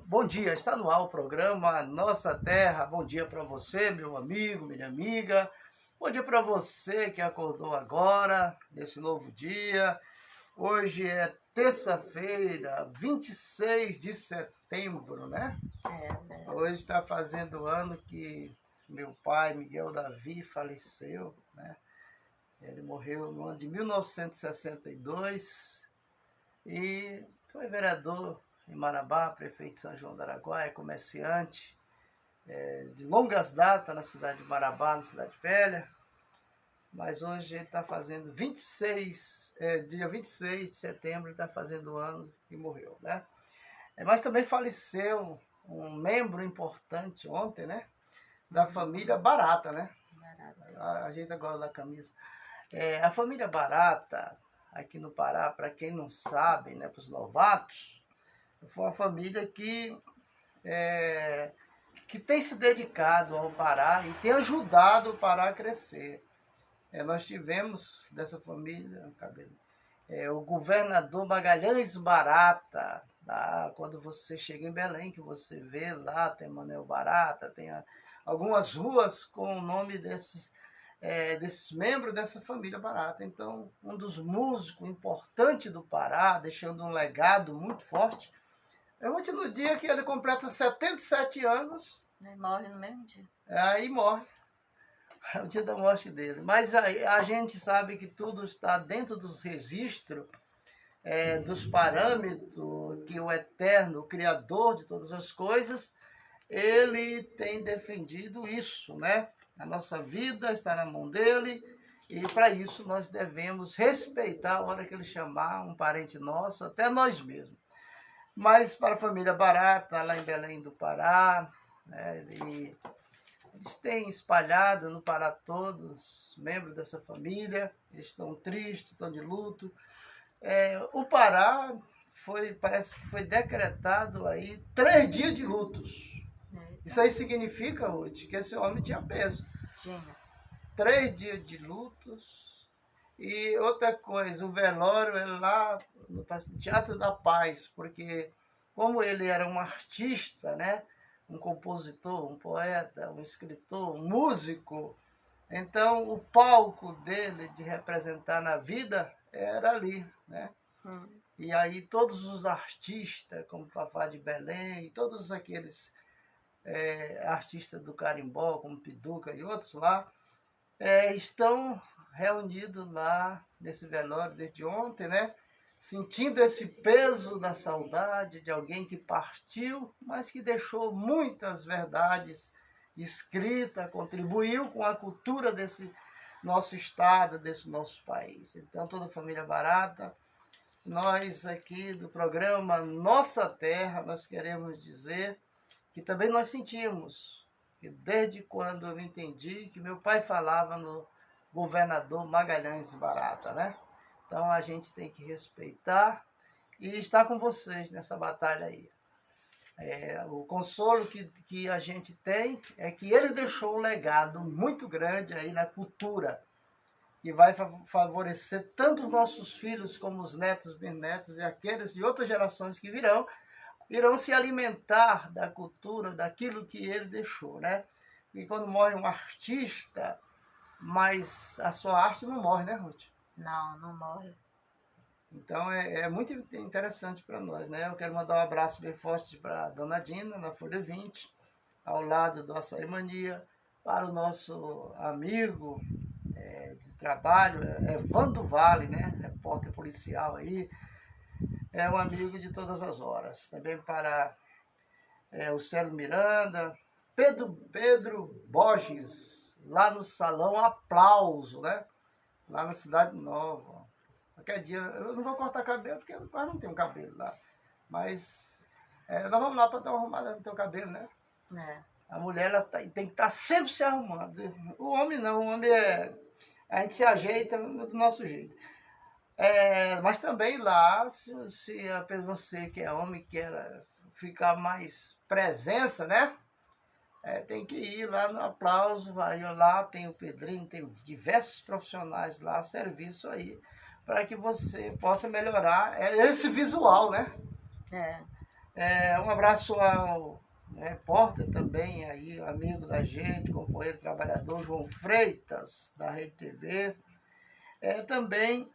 Bom dia, está no ar o programa Nossa Terra. Bom dia para você, meu amigo, minha amiga. Bom dia para você que acordou agora, nesse novo dia. Hoje é terça-feira, 26 de setembro, né? É. Hoje está fazendo ano que meu pai, Miguel Davi, faleceu, né? Ele morreu no ano de 1962 e foi vereador em Marabá, prefeito de São João do Araguaia, comerciante de longas datas na cidade de Marabá, na Cidade Velha. Mas hoje ele está fazendo dia 26 de setembro, ele está fazendo o ano que morreu, né? Mas também faleceu um membro importante ontem, né? Da família Barata, né? A gente gosta da camisa. A família Barata, aqui no Pará, para quem não sabe, né, para os novatos, foi uma família que tem se dedicado ao Pará e tem ajudado o Pará a crescer. Nós tivemos dessa família o governador Magalhães Barata, tá? Quando você chega em Belém, que você vê lá, tem Manuel Barata, tem algumas ruas com o nome desses membros dessa família Barata. Então, um dos músicos importantes do Pará, deixando um legado muito forte, é ontem no dia que ele completa 77 anos. Ele morre no mesmo dia. Aí morre. É o dia da morte dele. Mas a gente sabe que tudo está dentro dos registros, dos parâmetros que o Eterno, o Criador de todas as coisas, ele tem defendido isso, né? A nossa vida está na mão dele e para isso nós devemos respeitar a hora que ele chamar um parente nosso, até nós mesmos. Mas para a família Barata, lá em Belém do Pará, né, eles têm espalhado no Pará todos, membros dessa família, eles estão tristes, estão de luto. O Pará parece que foi decretado aí 3 dias de lutos. Isso aí significa, Ruth, que esse homem tinha peso. Tinha. 3 dias de lutos. E outra coisa, o velório é lá no Teatro da Paz, porque como ele era um artista, né? Um compositor, um poeta, um escritor, um músico, então o palco dele de representar na vida era ali, né? E aí todos os artistas, como Fafá de Belém, todos aqueles artistas do carimbó, como Piduca e outros lá, estão reunidos lá nesse velório desde ontem, né? Sentindo esse peso da saudade de alguém que partiu, mas que deixou muitas verdades escritas, contribuiu com a cultura desse nosso estado, desse nosso país. Então, toda a família Barata, nós aqui do programa Nossa Terra, nós queremos dizer que também nós sentimos que desde quando eu entendi que meu pai falava no governador Magalhães Barata, né? Então a gente tem que respeitar e estar com vocês nessa batalha aí. O consolo que a gente tem é que ele deixou um legado muito grande aí na cultura, que vai favorecer tanto os nossos filhos como os netos, bisnetos e aqueles de outras gerações que irão se alimentar da cultura, daquilo que ele deixou, né? E quando morre um artista, mas a sua arte não morre, né, Ruth? Não morre. Então é muito interessante para nós, né? Eu quero mandar um abraço bem forte para a Dona Dina, na Folha 20, ao lado do Açaí Mania, para o nosso amigo de trabalho, Evandro Vale, né? Repórter policial aí, é um amigo de todas as horas. Também para o Célio Miranda, Pedro Borges, lá no Salão Aplauso, né? Lá na Cidade Nova. Qualquer dia, eu não vou cortar cabelo, porque eu quase não tenho cabelo lá. Mas nós vamos lá para dar uma arrumada no teu cabelo, né? A mulher ela tem que estar sempre se arrumando. O homem não, o homem a gente se ajeita do nosso jeito. Mas também lá, se você que é homem quer ficar mais presença, né? Tem que ir lá no Aplauso, vai lá, tem o Pedrinho, tem diversos profissionais lá, serviço aí, para que você possa melhorar esse visual, né? Um abraço ao repórter também, aí, amigo da gente, companheiro trabalhador João Freitas, da Rede TV. Também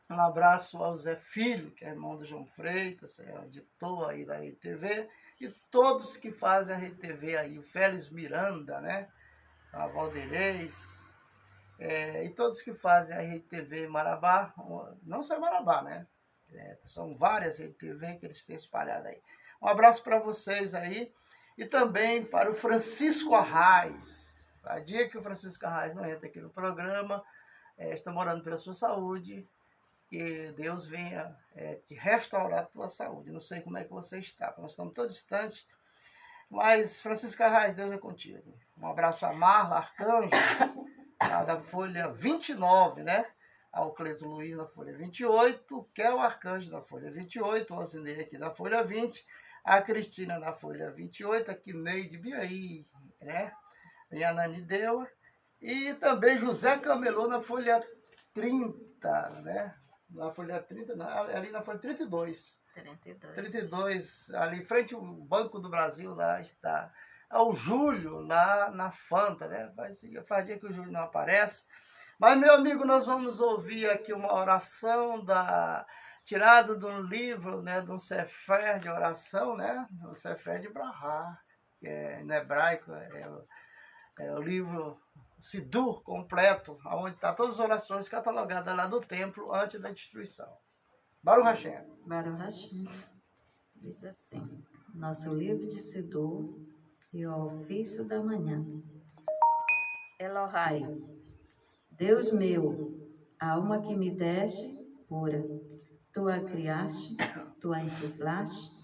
um abraço ao Zé Filho, que é irmão do João Freitas, editor aí da Rede TV, e todos que fazem a Rede TV aí, o Félix Miranda, né? A Valdeirês, e todos que fazem a Rede TV Marabá, não só em Marabá, né? São várias Rede TV que eles têm espalhado aí. Um abraço para vocês aí, e também para o Francisco Arraes. A dia que o Francisco Arraes não entra aqui no programa, está morando pela sua saúde, que Deus venha te restaurar a tua saúde. Não sei como é que você está, nós estamos tão distantes, mas Francisco Arraes, Deus é contigo. Um abraço a Marla Arcanjo, da Folha 29, né? Ao Cleito Luiz da Folha 28, Kel Arcanjo da Folha 28, o Osinei aqui da Folha 20, a Cristina da Folha 28, aqui Neide Biaí, né? E a Nani Deua, e também José Camelô na Folha 30, né? Na Folha 30, ali na Folha 32. 32, ali em frente ao Banco do Brasil, lá está. O Júlio, lá na Fanta, né? Faz dia que o Júlio não aparece. Mas, meu amigo, nós vamos ouvir aqui uma oração tirada de um livro, né? De um sefer de oração, né? Um sefer de Brahá, que em hebraico é o livro Sidur completo, onde está todas as orações catalogadas lá do templo antes da destruição. Baruch Hashem. Baruch Hashem. Diz assim: nosso livro de Sidur e o ofício da manhã. Elohai, Deus meu, a alma que me deste, pura, tu a criaste, tu a insuflaste,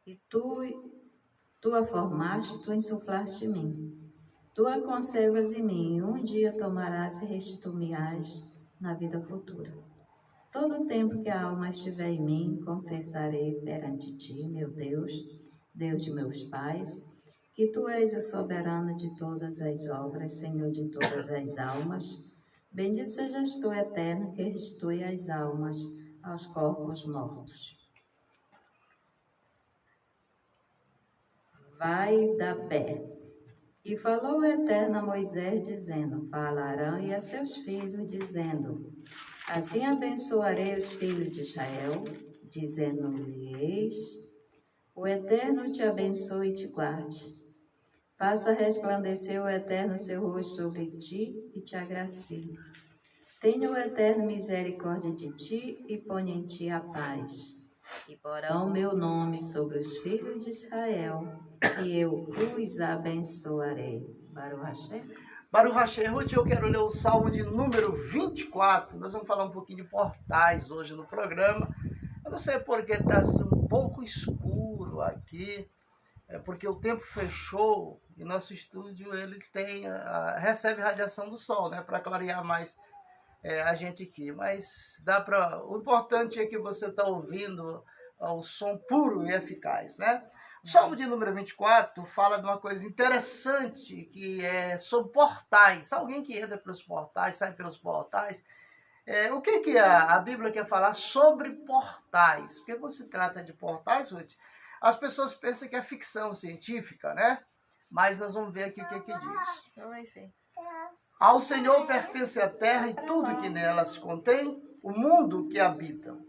e tu a formaste, tu insuflaste em mim. Tu a conservas em mim, e um dia tomarás e restituir-me-ás na vida futura. Todo o tempo que a alma estiver em mim, confessarei perante ti, meu Deus, Deus de meus pais, que tu és o soberano de todas as obras, Senhor de todas as almas. Bendito sejas tu, eterno, que restitui as almas aos corpos mortos. Vai da pé. E falou o Eterno a Moisés, dizendo: fala a Arão e a seus filhos, dizendo: assim abençoarei os filhos de Israel, dizendo-lhes: o Eterno te abençoe e te guarde. Faça resplandecer o Eterno seu rosto sobre ti e te agracie. Tenha o Eterno misericórdia de ti e ponha em ti a paz. E porão meu nome sobre os filhos de Israel, e eu os abençoarei. Baruch Hashem. Baruch Hashem. Ruth, eu quero ler o Salmo de número 24. Nós vamos falar um pouquinho de portais hoje no programa. Eu não sei porque está assim, um pouco escuro aqui, porque o tempo fechou e nosso estúdio ele recebe radiação do sol, né, para clarear mais a gente aqui. Mas o importante é que você está ouvindo o som puro e eficaz, né? O Salmo de número 24 fala de uma coisa interessante, que é sobre portais. Alguém que entra pelos portais, sai pelos portais. O que a Bíblia quer falar sobre portais? Porque quando se trata de portais, Ruth, as pessoas pensam que é ficção científica, né? Mas nós vamos ver aqui o que diz. Ao Senhor pertence a terra e tudo que nela se contém, o mundo que habitam.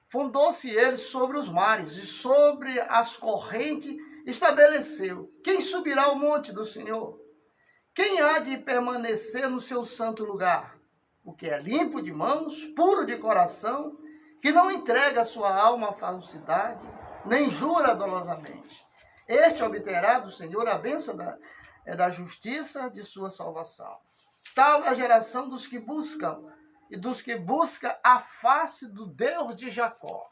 Fundou-se ele sobre os mares e sobre as correntes estabeleceu. Quem subirá ao monte do Senhor? Quem há de permanecer no seu santo lugar? O que é limpo de mãos, puro de coração, que não entrega a sua alma à falsidade, nem jura dolosamente. Este obterá do Senhor a bênção da justiça de sua salvação. Tal é a geração dos que buscam a face do Deus de Jacó.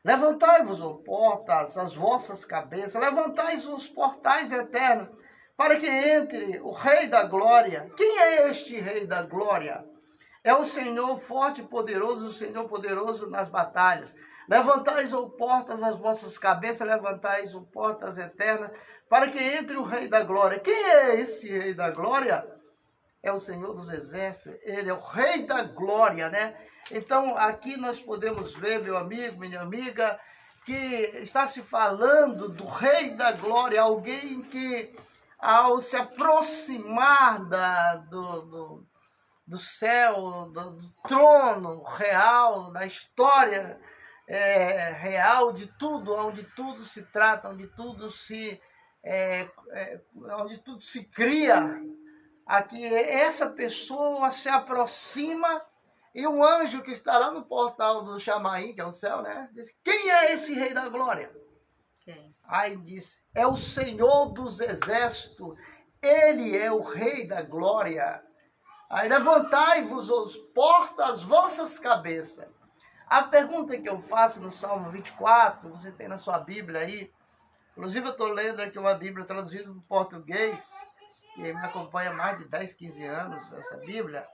Levantai-vos, ó portas, as vossas cabeças, levantai os portais eternos, para que entre o Rei da Glória. Quem é este Rei da Glória? É o Senhor forte e poderoso, o Senhor poderoso nas batalhas. Levantais, ó portas, as vossas cabeças, levantais, ó portas eternas, para que entre o Rei da Glória. Quem é esse Rei da Glória? É o Senhor dos Exércitos, ele é o Rei da Glória, né? Então, aqui nós podemos ver, meu amigo, minha amiga, que está se falando do Rei da Glória, alguém que, ao se aproximar do céu, do trono real, da história real de tudo, onde tudo se trata, onde tudo se cria, aqui essa pessoa se aproxima e um anjo que está lá no portal do Chamaim, que é o céu, né, diz: quem é esse Rei da Glória? Quem? Aí diz: é o Senhor dos Exércitos, ele é o Rei da Glória. Aí levantai-vos as portas, as vossas cabeças. A pergunta que eu faço no Salmo 24, você tem na sua Bíblia aí, inclusive eu estou lendo aqui uma Bíblia traduzida para o português, que me acompanha há mais de 10, 15 anos, essa Bíblia.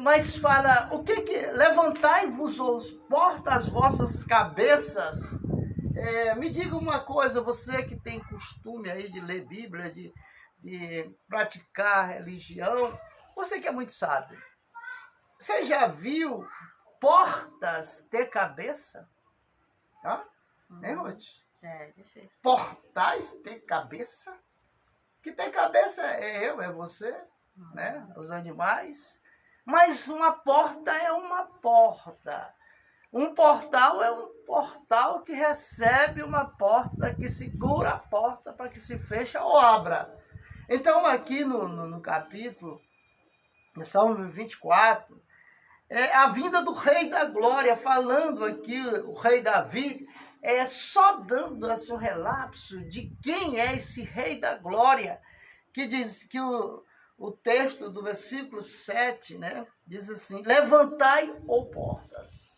Mas fala, o que levantai-vos as portas, as vossas cabeças. Me diga uma coisa, você que tem costume aí de ler Bíblia, de praticar religião, você que é muito sábio, você já viu portas ter cabeça? Hein, Ruth? É difícil. Portais ter cabeça? Que tem cabeça é eu, é você, né? Os animais. Mas uma porta é uma porta. Um portal é um portal que recebe uma porta, que segura a porta para que se feche ou abra. Então, aqui no capítulo, no Salmo 24, a vinda do Rei da Glória, falando aqui, o Rei Davi, só dando assim, um relapso de quem é esse Rei da Glória, que diz que o texto do versículo 7, né, diz assim: levantai, ó portas,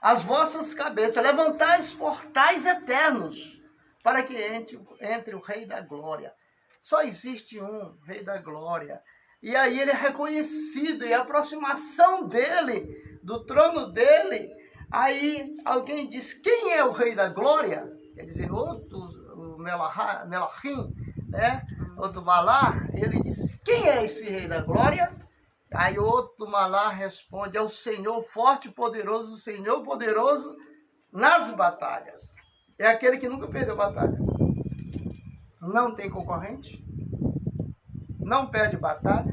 as vossas cabeças, levantai os portais eternos, para que entre o Rei da Glória. Só existe um Rei da Glória. E aí ele é reconhecido, e a aproximação dele, do trono dele, aí alguém diz: quem é o Rei da Glória? Quer dizer, o Melachim, né? Outro Malá, ele diz: quem é esse Rei da Glória? Aí outro Malá responde: é o Senhor forte e poderoso, o Senhor poderoso nas batalhas. É aquele que nunca perdeu batalha. Não tem concorrente, não perde batalha,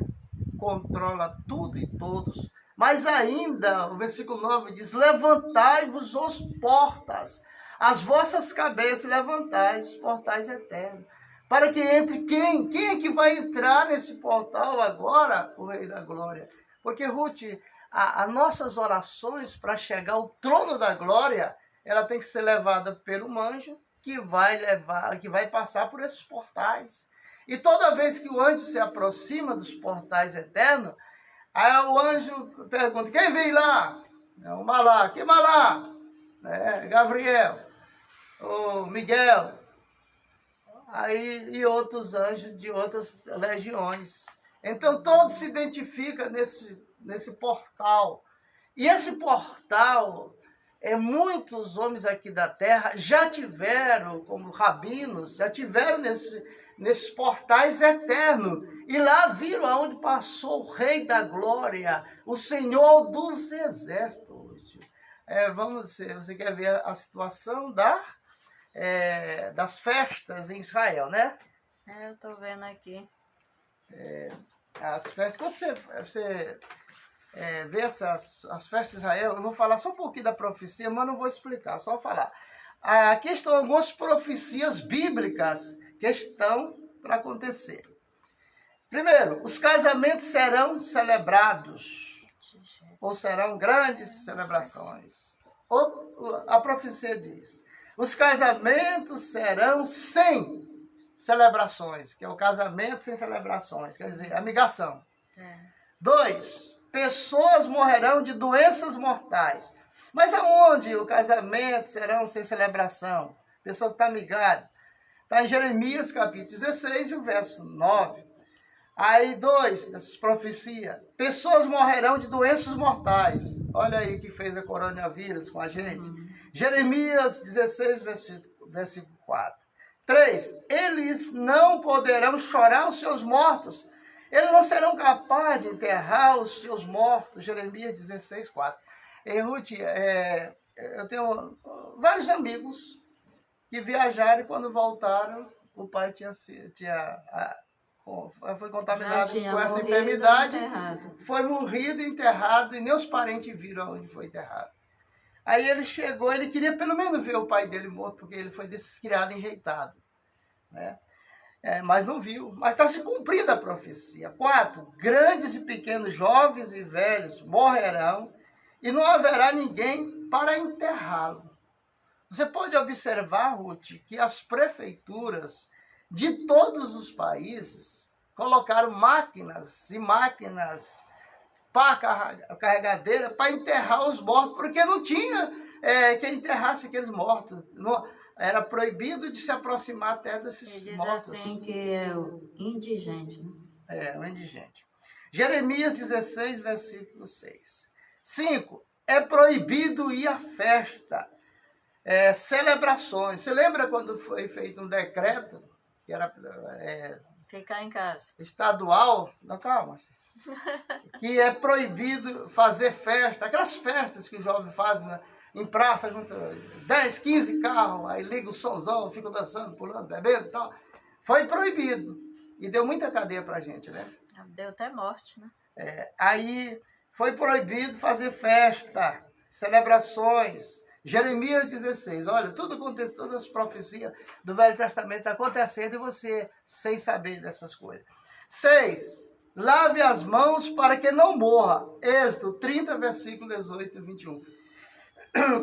controla tudo e todos. Mas ainda, o versículo 9 diz: levantai-vos os portas, as vossas cabeças, levantai os portais eternos. Para que entre quem? Quem é que vai entrar nesse portal agora? O Rei da Glória. Porque, Ruth, as nossas orações para chegar ao trono da glória, ela tem que ser levada pelo anjo, que vai passar por esses portais. E toda vez que o anjo se aproxima dos portais eternos, aí o anjo pergunta: quem vem lá? É o Malá. Que Malá? Gabriel, o Miguel, aí, e outros anjos de outras legiões. Então todos se identificam nesse portal. E esse portal, muitos homens aqui da terra já tiveram, como rabinos, já tiveram nesses portais eternos. E lá viram aonde passou o Rei da Glória, o Senhor dos Exércitos. Você quer ver a situação das festas em Israel, né? Eu estou vendo aqui. As festas, quando você vê as festas de Israel, eu vou falar só um pouquinho da profecia, mas não vou explicar, só falar. Aqui estão algumas profecias bíblicas que estão para acontecer. Primeiro, os casamentos serão celebrados, ou serão grandes celebrações. A profecia diz: os casamentos serão sem celebrações, que é o casamento sem celebrações, quer dizer, amigação. 2, pessoas morrerão de doenças mortais. Mas aonde o casamento serão sem celebração? Pessoa que está amigada. Está em Jeremias capítulo 16, o verso 9. Aí 2, dessas profecias. Pessoas morrerão de doenças mortais. Olha aí que fez a coronavírus com a gente. Jeremias 16, versículo 4. 3, eles não poderão chorar os seus mortos. Eles não serão capazes de enterrar os seus mortos. Jeremias 16, 4. E Ruth, eu tenho vários amigos que viajaram e quando voltaram, o pai foi contaminado Já tinha com essa morrido, enfermidade, enterrado. foi morrido, enterrado, e nem os parentes viram onde foi enterrado. Aí ele chegou, ele queria pelo menos ver o pai dele morto, porque ele foi desses criado enjeitado, né? Mas não viu. Mas está se cumprindo a profecia. 4, grandes e pequenos, jovens e velhos morrerão, e não haverá ninguém para enterrá-lo. Você pode observar, Ruth, que as prefeituras de todos os países colocaram máquinas e máquinas para carregadeira para enterrar os mortos, porque não tinha quem enterrasse aqueles mortos. Não, era proibido de se aproximar até desses Ele diz mortos. assim que é o indigente, né? O indigente. Jeremias 16, versículo 6. 5. É proibido ir à festa, celebrações. Você lembra quando foi feito um decreto, que era Ficar em casa. estadual? Não, calma. Que é proibido fazer festa, aquelas festas que os jovens fazem, né? Em praça, junto 10, 15 carros, aí liga o somzão, ficam dançando, pulando, bebendo e tal. Foi proibido. E deu muita cadeia pra gente, né? Deu até morte, né? Aí foi proibido fazer festa, celebrações. Jeremias 16, olha, tudo acontece, todas as profecias do Velho Testamento estão acontecendo e você sem saber dessas coisas. 6. Lave as mãos para que não morra. Êxodo 30, versículo 18 e 21.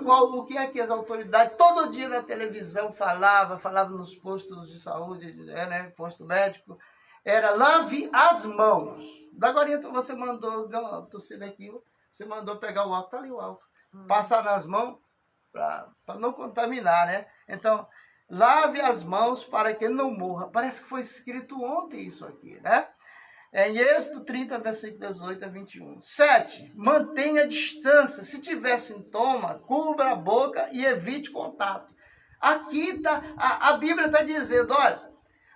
O que é que as autoridades, todo dia na televisão falava nos postos de saúde, né, posto médico, era lave as mãos. Da agora você mandou, tossir daqui, você mandou pegar o álcool, tá ali o álcool. Passar nas mãos para não contaminar, né? Então, lave as mãos para que não morra. Parece que foi escrito ontem isso aqui, né? Em Êxodo 30, versículo 18 a 21. 7. Mantenha a distância. Se tiver sintoma, cubra a boca e evite contato. Aqui a Bíblia está dizendo, olha,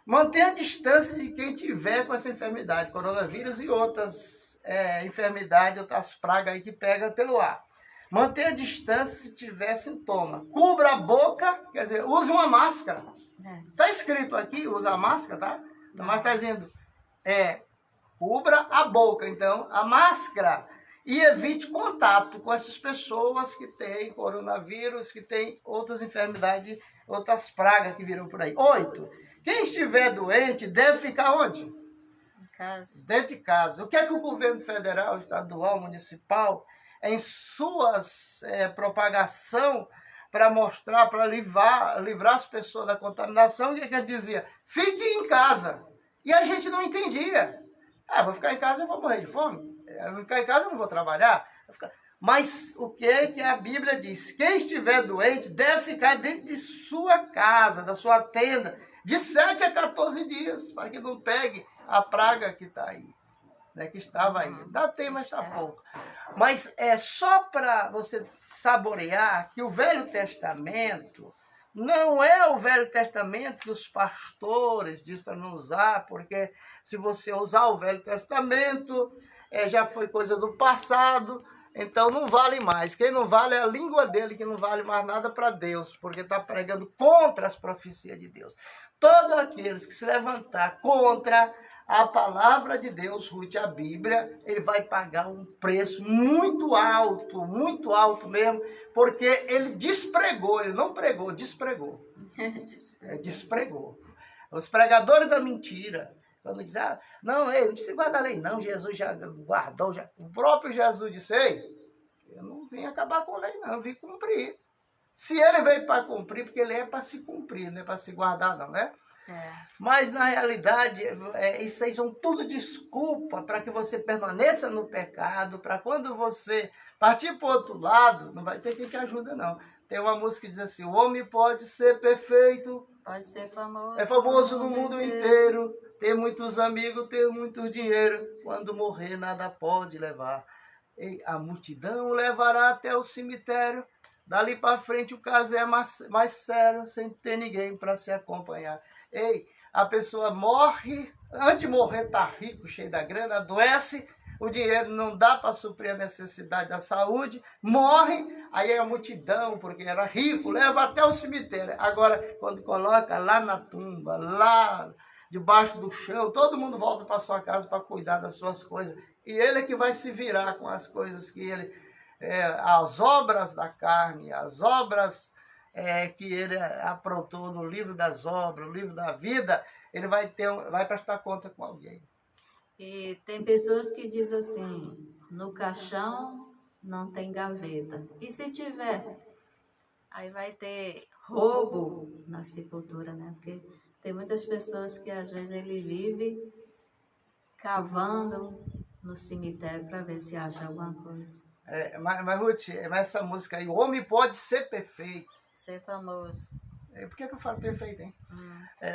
mantenha a distância de quem tiver com essa enfermidade, coronavírus e outras enfermidades, outras pragas aí que pegam pelo ar. Mantenha a distância se tiver sintoma. Cubra a boca, quer dizer, use uma máscara. Está escrito aqui, usa a máscara, tá? Mas está dizendo, cubra a boca, então, a máscara. E evite contato com essas pessoas que têm coronavírus, que têm outras enfermidades, outras pragas que viram por aí. 8. Quem estiver doente deve ficar onde? Em casa. Dentro de casa. O que é que o governo federal, estadual, municipal, em suas propagação para mostrar, para livrar as pessoas da contaminação, o que ele dizia? Fique em casa. E a gente não entendia. Vou ficar em casa e vou morrer de fome. Vou ficar em casa e não vou trabalhar. Mas o que é que a Bíblia diz? Quem estiver doente deve ficar dentro de sua casa, da sua tenda, de 7 a 14 dias, para que não pegue a praga que está aí, né, que estava aí. Ainda tem, mas está pouco. Mas é só para você saborear que o Velho Testamento não é o Velho Testamento que os pastores dizem para não usar, porque se você usar o Velho Testamento, já foi coisa do passado, então não vale mais. Quem não vale é a língua dele, que não vale mais nada para Deus, porque está pregando contra as profecias de Deus. Todos aqueles que se levantar contra a palavra de Deus, Ruth, a Bíblia, ele vai pagar um preço muito alto mesmo, porque ele despregou, ele não pregou, despregou. Despregou. Os pregadores da mentira, quando dizem, não, não precisa guardar a lei não, Jesus já guardou, o próprio Jesus disse, eu não vim acabar com a lei não, eu vim cumprir. Se ele veio para cumprir, porque ele é para se cumprir, não é para se guardar não, né? Mas, na realidade, isso aí são tudo desculpa para que você permaneça no pecado, para quando você partir para o outro lado, não vai ter quem te ajuda, não. Tem uma música que diz assim, o homem pode ser perfeito, pode ser famoso, é famoso no mundo inteiro, ter muitos amigos, ter muito dinheiro, quando morrer nada pode levar. E a multidão levará até o cemitério, dali para frente o caso é mais sério, sem ter ninguém para se acompanhar. A pessoa morre, antes de morrer está rico, cheio da grana, adoece, o dinheiro não dá para suprir a necessidade da saúde, morre, aí é a multidão, porque era rico, leva até o cemitério. Agora, quando coloca lá na tumba, lá debaixo do chão, todo mundo volta para sua casa para cuidar das suas coisas. E ele é que vai se virar com as coisas que ele... as obras da carne, as obras que ele aprontou no livro das obras, no livro da vida, ele vai prestar conta com alguém. E tem pessoas que dizem assim, no caixão não tem gaveta. E se tiver? Aí vai ter roubo na sepultura, né? Porque tem muitas pessoas que às vezes ele vive cavando no cemitério para ver se acha alguma coisa. Mas Ruth, essa música aí, o homem pode ser perfeito. Ser famoso. Por que eu falo perfeito, hein?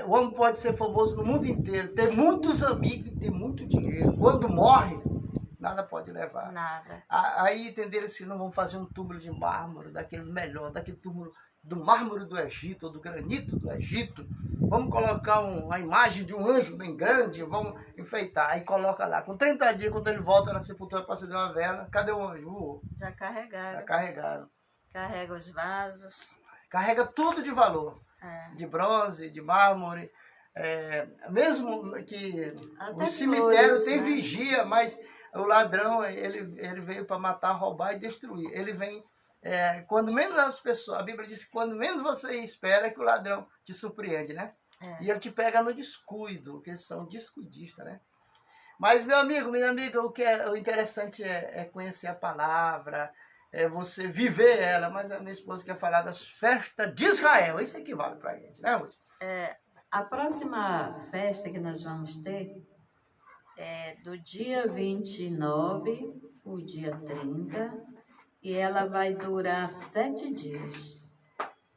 O homem pode ser famoso no mundo inteiro, ter muitos amigos e ter muito dinheiro. Quando morre, nada pode levar. Nada. Aí entenderam se não vão fazer um túmulo de mármore, daquele melhor, daquele túmulo do mármore do Egito, ou do granito do Egito. Vamos colocar uma imagem de um anjo bem grande, vamos enfeitar. Aí coloca lá. Com 30 dias, quando ele volta na sepultura para acender uma vela, cadê o anjo? Já carregaram. Já carregaram. Carrega os vasos. Carrega tudo de valor. De bronze, de mármore. Mesmo que até o cemitério flores, tem né? vigia, mas o ladrão, ele veio para matar, roubar e destruir. Ele vem, quando menos as pessoas, a Bíblia diz que quando menos você espera que o ladrão te surpreende, né? E ele te pega no descuido, porque eles são descuidistas, né? Mas, meu amigo, minha amiga, o interessante é conhecer a palavra, é você viver ela. Mas a minha esposa quer falar das festas de Israel. Isso equivale para a gente, né, Ruth? A próxima festa que nós vamos ter é do dia 29, o dia 30, e ela vai durar 7 dias.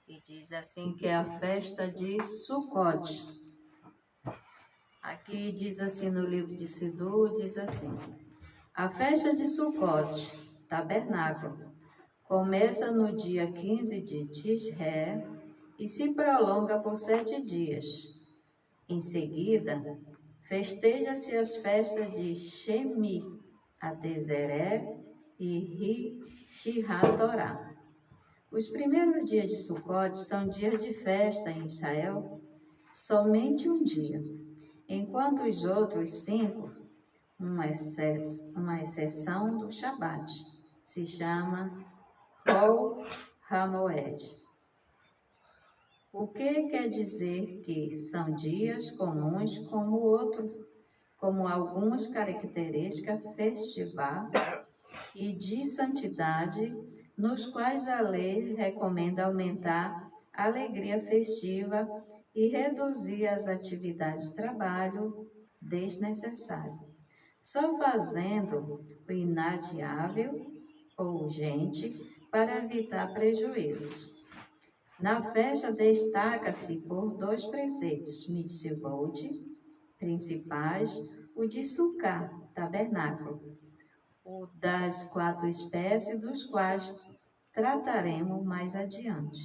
E diz assim que é a festa de Sucote. Aqui diz assim no livro de Sidu, diz assim: a festa de Sucote, tabernáculo, começa no dia 15 de Tisré e se prolonga por 7 dias. Em seguida, festeja-se as festas de Shemi, Atezeré e Ri-Shiratorá. Os primeiros dias de Sucote são dias de festa em Israel, somente um dia, enquanto os outros 5, uma exceção do Shabat, se chama Kol Hamoed. O que quer dizer que são dias comuns como algumas características festivais e de santidade, nos quais a lei recomenda aumentar a alegria festiva e reduzir as atividades de trabalho desnecessárias, só fazendo o inadiável ou urgente para evitar prejuízos. Na festa destaca-se por 2 preceitos mitzvot principais, o de Sukká, tabernáculo, o das 4 espécies, dos quais trataremos mais adiante.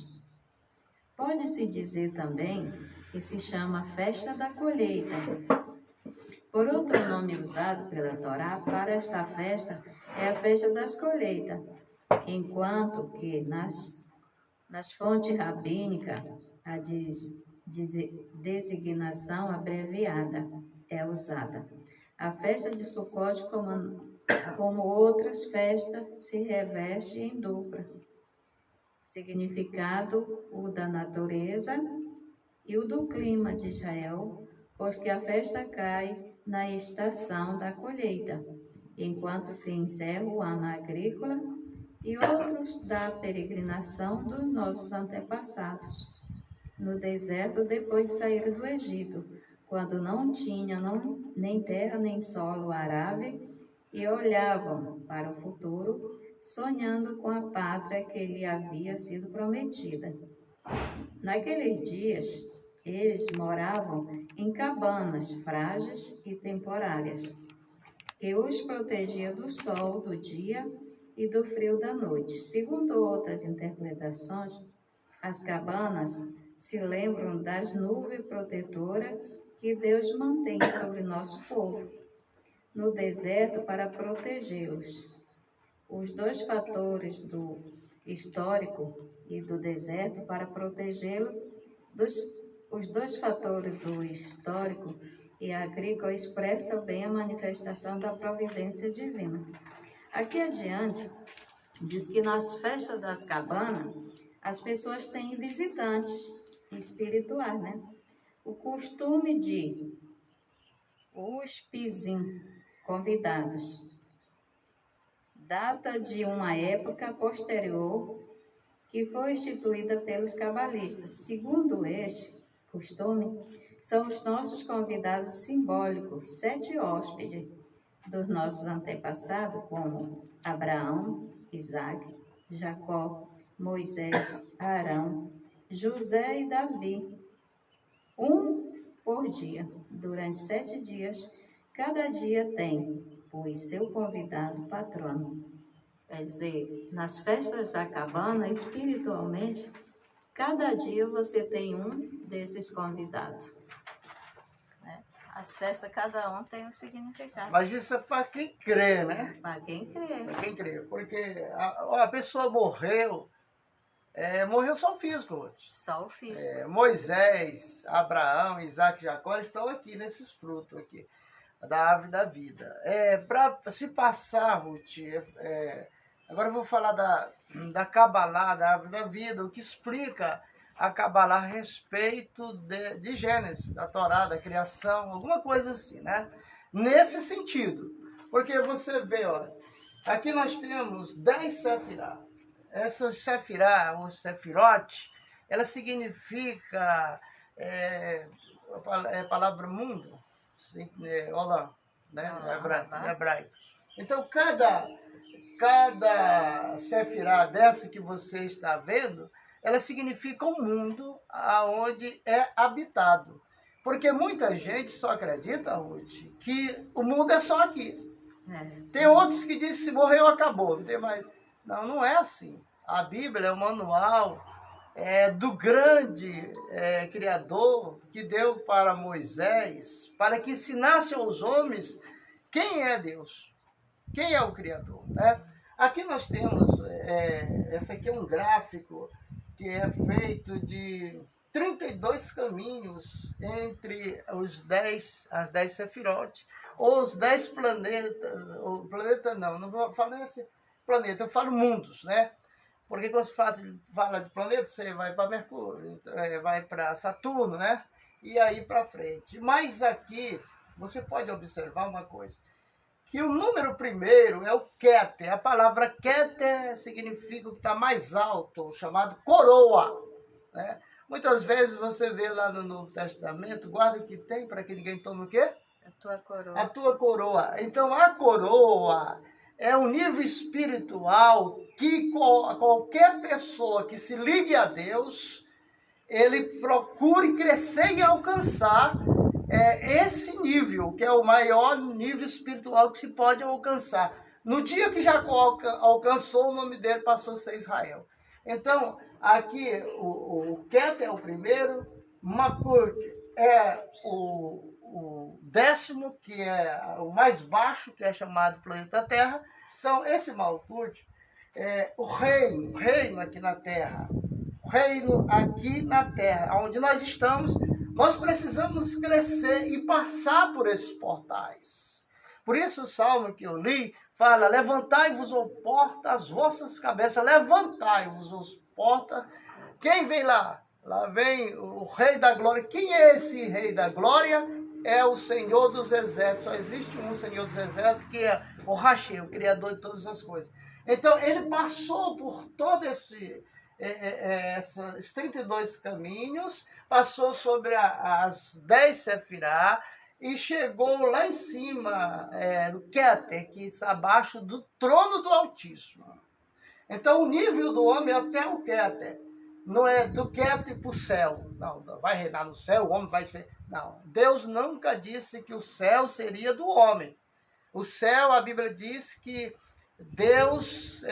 Pode-se dizer também que se chama Festa da Colheita. Por outro nome usado pela Torá para esta festa é a Festa das Colheitas, enquanto que nas fontes rabínicas a designação abreviada é usada. A festa de Sucote, como outras festas, se reveste em dupla significado, o da natureza e o do clima de Israel, pois que a festa cai na estação da colheita, enquanto se encerra o ano agrícola, e outros da peregrinação dos nossos antepassados no deserto depois de sair do Egito, quando não tinham nem terra nem solo arável e olhavam para o futuro, sonhando com a pátria que lhe havia sido prometida. Naqueles dias, eles moravam em cabanas frágeis e temporárias, que os protegia do sol do dia e do frio da noite. Segundo outras interpretações, as cabanas se lembram das nuvens protetoras que Deus mantém sobre nosso povo. no deserto para protegê-los. Os dois fatores do histórico e do deserto para protegê-lo, os dois fatores do histórico e agrícola expressam bem a manifestação da providência divina. Aqui adiante, diz que nas festas das cabanas, as pessoas têm visitantes espirituais, né? O costume de hospizim, convidados, data de uma época posterior que foi instituída pelos cabalistas. Segundo este costume, são os nossos convidados simbólicos, 7 hóspedes dos nossos antepassados, como Abraão, Isaac, Jacó, Moisés, Arão, José e Davi, um por dia, durante 7 dias. Cada dia tem, pois, seu convidado patrono. Quer dizer, nas festas da cabana, espiritualmente, cada dia você tem um desses convidados. As festas, cada um tem um significado. Mas isso é para quem crê, né? Para quem crê. Para quem crê. Porque a pessoa morreu, morreu só o físico hoje. Só o físico. Moisés, Abraão, Isaac e Jacó estão aqui nesses frutos aqui, da árvore da vida. Para se passar, Ruth, agora eu vou falar da Cabalá, da árvore da vida, o que explica a Cabalá a respeito de Gênesis, da Torá, da criação, alguma coisa assim, né? Nesse sentido, porque você vê, ó, aqui nós temos 10 sefirá. Essa sefirá, ou sefirote, ela significa a palavra mundo, olá, né? Hebraico. Então, cada sefirá dessa que você está vendo, ela significa um mundo onde é habitado. Porque muita gente só acredita, Ruth, que o mundo é só aqui. Tem outros que dizem que se morreu, acabou, não tem mais. Não, não é assim. A Bíblia é o manual do grande Criador que deu para Moisés, para que ensinasse aos homens quem é Deus, quem é o Criador, né? Aqui nós temos, esse aqui é um gráfico que é feito de 32 caminhos entre as 10 sefirotes, ou os 10 planetas, ou planeta não vou falar nesse planeta, eu falo mundos, né? Porque quando você fala de planeta, você vai para Mercúrio, vai para Saturno, né? E aí para frente. Mas aqui, você pode observar uma coisa, que o número primeiro é o Keter. A palavra Keter significa o que está mais alto, chamado coroa, né? Muitas vezes você vê lá no Novo Testamento, guarda o que tem para que ninguém tome o quê? A tua coroa. A tua coroa. Então a coroa é um nível espiritual que qualquer pessoa que se ligue a Deus, ele procure crescer e alcançar esse nível, que é o maior nível espiritual que se pode alcançar. No dia que Jacó alcançou, o nome dele passou a ser Israel. Então, aqui o Keter é o primeiro, Makut é o 10º, que é o mais baixo, que é chamado planeta Terra. Então, esse Malkut é o reino aqui na Terra. O reino aqui na Terra, onde nós estamos. Nós precisamos crescer e passar por esses portais. Por isso o salmo que eu li fala: levantai-vos, ó porta, as vossas cabeças, levantai-vos, ó porta. Quem vem lá? Lá vem o Rei da Glória. Quem é esse Rei da Glória? É o Senhor dos Exércitos. Só existe um Senhor dos Exércitos, que é o Rashi, o Criador de todas as coisas. Então, ele passou por todo esses 32 caminhos, passou sobre as 10 sefirá e chegou lá em cima, no Keter, que está abaixo do trono do Altíssimo. Então, o nível do homem é até o Keter. Não é do Keter para o céu. Não, vai reinar no céu, o homem vai ser... Não, Deus nunca disse que o céu seria do homem. O céu, a Bíblia diz que Deus,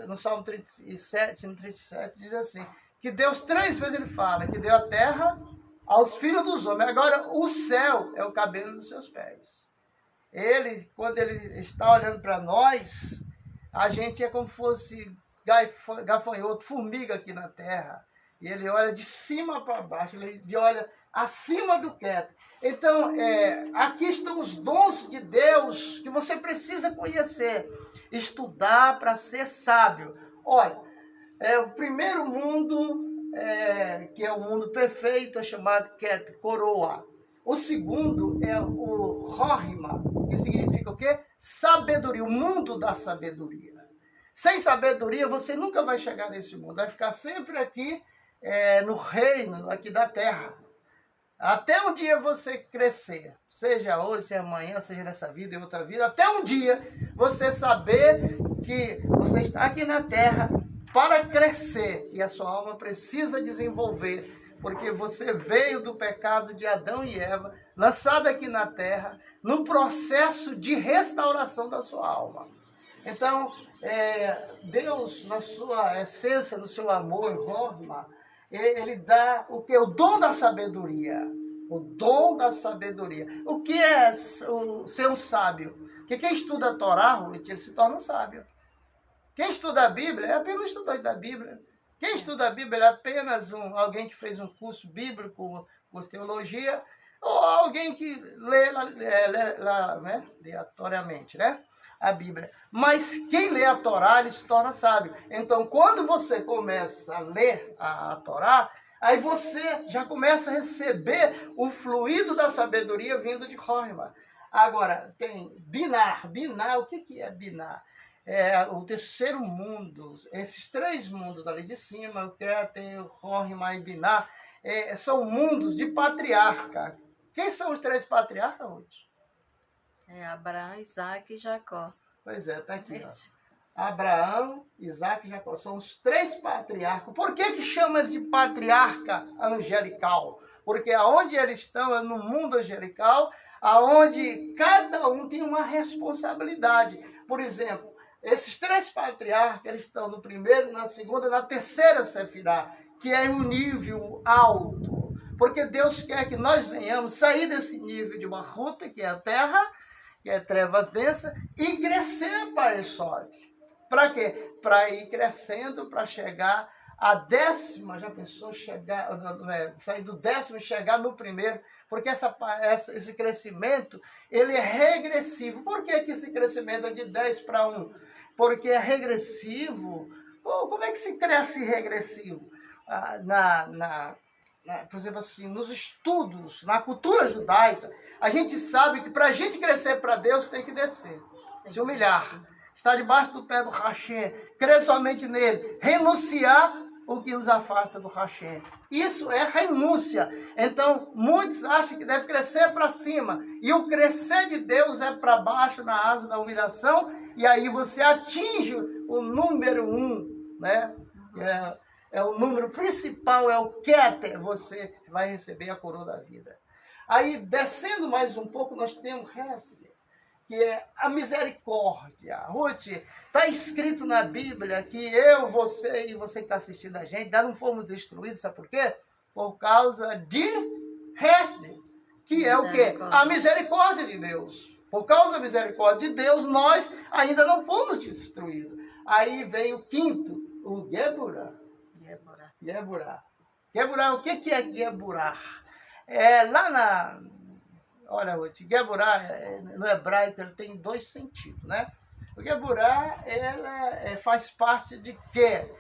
no Salmo 37, diz assim, que Deus 3 vezes ele fala, que deu a terra aos filhos dos homens. Agora, o céu é o cabelo dos seus pés. Ele, quando ele está olhando para nós, a gente é como se fosse gafanhoto, formiga aqui na terra. E ele olha de cima para baixo, ele olha acima do teto. Então, aqui estão os dons de Deus que você precisa conhecer, estudar para ser sábio. Olha, o primeiro mundo, que é o mundo perfeito, é chamado Ket, coroa. O segundo é o Rohima, que significa o quê? Sabedoria, o mundo da sabedoria. Sem sabedoria, você nunca vai chegar nesse mundo, vai ficar sempre aqui no reino aqui da terra. Até um dia você crescer, seja hoje, seja amanhã, seja nessa vida e outra vida, até um dia você saber que você está aqui na terra para crescer e a sua alma precisa desenvolver, porque você veio do pecado de Adão e Eva, lançado aqui na terra, no processo de restauração da sua alma. Então, Deus, na sua essência, no seu amor, Rohma, ele dá o que? O dom da sabedoria. O dom da sabedoria. O que é ser um sábio? Porque quem estuda a Torá, ele se torna um sábio. Quem estuda a Bíblia é apenas um estudante da Bíblia. Quem estuda a Bíblia é apenas alguém que fez um curso bíblico, curso de teologia, ou alguém que lê aleatoriamente, né? A Bíblia. Mas quem lê a Torá, ele se torna sábio. Então, quando você começa a ler a Torá, aí você já começa a receber o fluido da sabedoria vindo de Rohma. Agora, tem Binar. Binar, o que é Binar? É o terceiro mundo. Esses três mundos ali de cima, o Ket, o Rohma e Binar, são mundos de patriarca. Quem são os três patriarcas, Ruth? Abraão, Isaac e Jacó. Pois é, está aqui. Ó. Abraão, Isaac e Jacó. São os três patriarcas. Por que chama de patriarca angelical? Porque aonde eles estão é no mundo angelical, aonde cada um tem uma responsabilidade. Por exemplo, esses três patriarcas, eles estão no primeiro, na segunda, na terceira Sefirá, que é um nível alto. Porque Deus quer que nós venhamos sair desse nível de Malhut, que é a terra, que é trevas densas, e crescer para o Esod. Para quê? Para ir crescendo, para chegar à 10ª, já pensou, sair do 10º e chegar no primeiro, porque esse crescimento, ele é regressivo. Por que esse crescimento é de 10 para 1? Porque é regressivo. Como é que se cresce regressivo? Por exemplo, assim, nos estudos, na cultura judaica, a gente sabe que para a gente crescer para Deus tem que descer, se humilhar, estar debaixo do pé do Hashem, crer somente nele, renunciar o que nos afasta do Hashem. Isso é renúncia. Então, muitos acham que deve crescer para cima, e o crescer de Deus é para baixo, na asa da humilhação, e aí você atinge o número 1, né? O número principal, é o Keter, você vai receber a coroa da vida. Aí, descendo mais um pouco, nós temos Hesed, que é a misericórdia. Ruth, está escrito na Bíblia que eu, você e você que está assistindo a gente, ainda não fomos destruídos, sabe por quê? Por causa de Hesed, que é o quê? A misericórdia de Deus. Por causa da misericórdia de Deus, nós ainda não fomos destruídos. Aí vem o quinto, o Geburah. Geburah, o que é Geburah? Olha, Ruth, Geburah, no hebraico, ele tem 2 sentidos, né? O Geburah, ela faz parte de quê?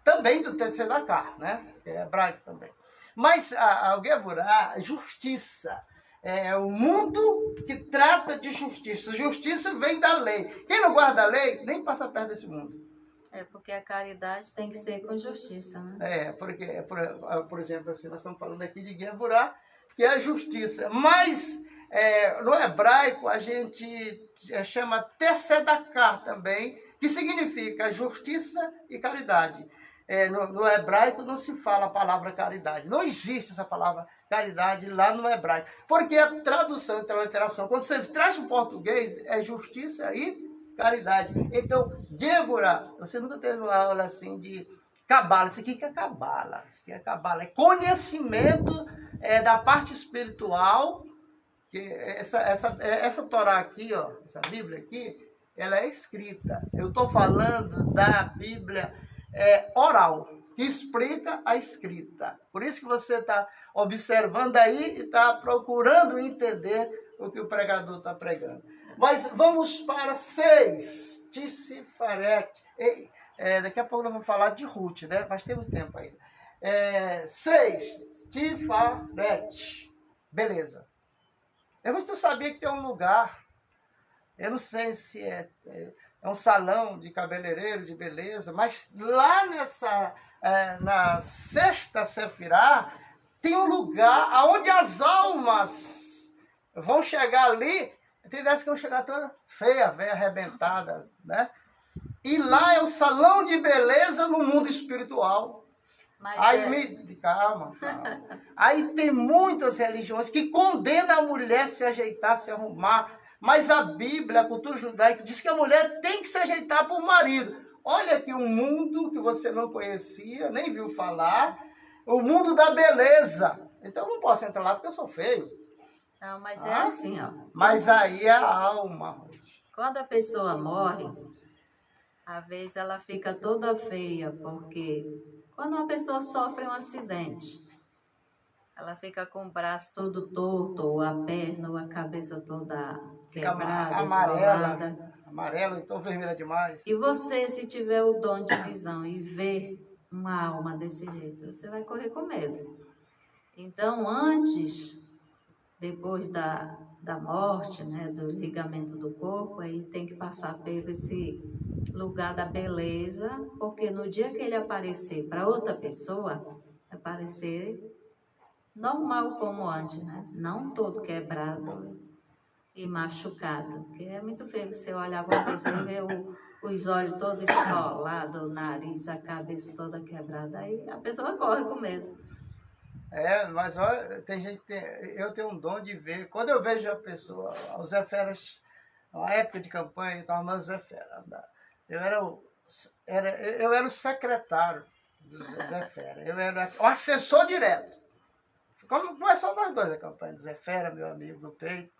Também do Tzedakah, né? É hebraico também. Mas o Geburah, justiça. É o mundo que trata de justiça. Justiça vem da lei. Quem não guarda a lei, nem passa perto desse mundo. Porque a caridade tem que ser com justiça, né? Porque, por exemplo, assim, nós estamos falando aqui de Geburah, que é a justiça. Mas, no hebraico, a gente chama Tzedakah também, que significa justiça e caridade. No hebraico não se fala a palavra caridade. Não existe essa palavra caridade lá no hebraico. Porque a tradução e transliteração, quando você traz para o português, é justiça e caridade. Então, Geburah, você nunca teve uma aula assim de Cabala. Isso aqui que é Cabala. Isso aqui é Cabala. É conhecimento da parte espiritual Porque essa Torá aqui, ó, essa Bíblia aqui, ela é escrita. Eu estou falando da Bíblia oral, que explica a escrita. Por isso que você está observando aí e está procurando entender o que o pregador está pregando. Mas vamos para 6, Tissifaret. Daqui a pouco nós vamos falar de Ruth, né? Mas temos tempo ainda. 6, Tifaret. Beleza. Tu sabia que tem um lugar, eu não sei se é um salão de cabeleireiro, de beleza, mas lá na sexta Sefirá, tem um lugar onde as almas vão chegar ali, tem dessas que vão chegar toda feia, velha, arrebentada, né? E lá é o salão de beleza no mundo espiritual. Mas Calma. Aí tem muitas religiões que condenam a mulher se ajeitar, se arrumar. Mas a Bíblia, a cultura judaica, diz que a mulher tem que se ajeitar para o marido. Olha aqui um mundo que você não conhecia, nem viu falar. O mundo da beleza. Então eu não posso entrar lá porque eu sou feio. Não, mas é assim, ó. Mas aí é a alma. Quando a pessoa morre, às vezes ela fica toda feia, porque quando uma pessoa sofre um acidente, ela fica com o braço todo torto, ou a perna, ou a cabeça toda quebrada, amarela, então vermelha demais. E você, se tiver o dom de visão e ver uma alma desse jeito, você vai correr com medo. Então, depois da morte, né, do ligamento do corpo, aí tem que passar por esse lugar da beleza, porque no dia que ele aparecer para outra pessoa, aparecer normal como antes, né? Não todo quebrado e machucado, porque é muito feio você olhar para uma pessoa e ver os olhos todos esfolados, o nariz, a cabeça toda quebrada, aí a pessoa corre com medo. Mas olha, tem gente eu tenho um dom de ver. Quando eu vejo a pessoa, o Zé Feras, na época de campanha, eu estava no Zé Feras. Eu era o secretário do Zé Fera. Eu era o assessor direto. Como começou nós dois a campanha do Zé Fera, meu amigo do peito.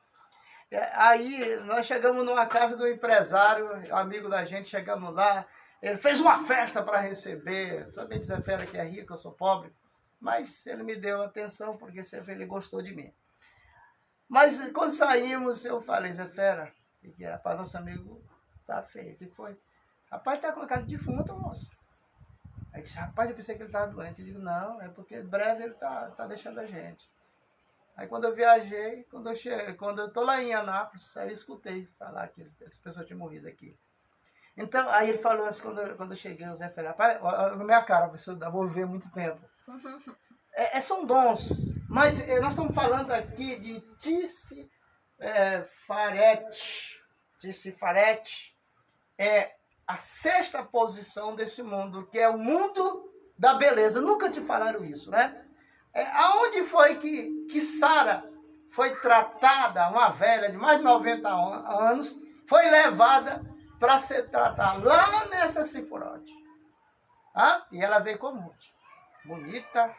Aí nós chegamos numa casa do empresário, amigo da gente, chegamos lá. Ele fez uma festa para receber. Também Zé Fera que é rico, eu sou pobre. Mas ele me deu atenção porque sempre ele gostou de mim. Mas quando saímos, eu falei, Zé Fera, o que é? Rapaz, nosso amigo tá feio. O que foi? Rapaz, tá com a cara de defunto, moço. Aí disse, rapaz, eu pensei que ele estava doente. Eu digo, não, é porque breve ele tá deixando a gente. Aí quando eu viajei, quando eu tô lá em Anápolis, aí eu escutei falar que essa pessoa tinha morrido aqui. Então, aí ele falou assim, quando eu cheguei, o Zé falou, rapaz, olha na minha cara, eu vou viver muito tempo. São dons, mas nós estamos falando aqui de Tissifaret, é a sexta posição desse mundo, que é o mundo da beleza. Nunca te falaram isso, né? Aonde foi que Sara foi tratada, uma velha de mais de 90 anos, foi levada para ser tratada lá nessa Sefirot. E ela veio como Ruth. Bonita,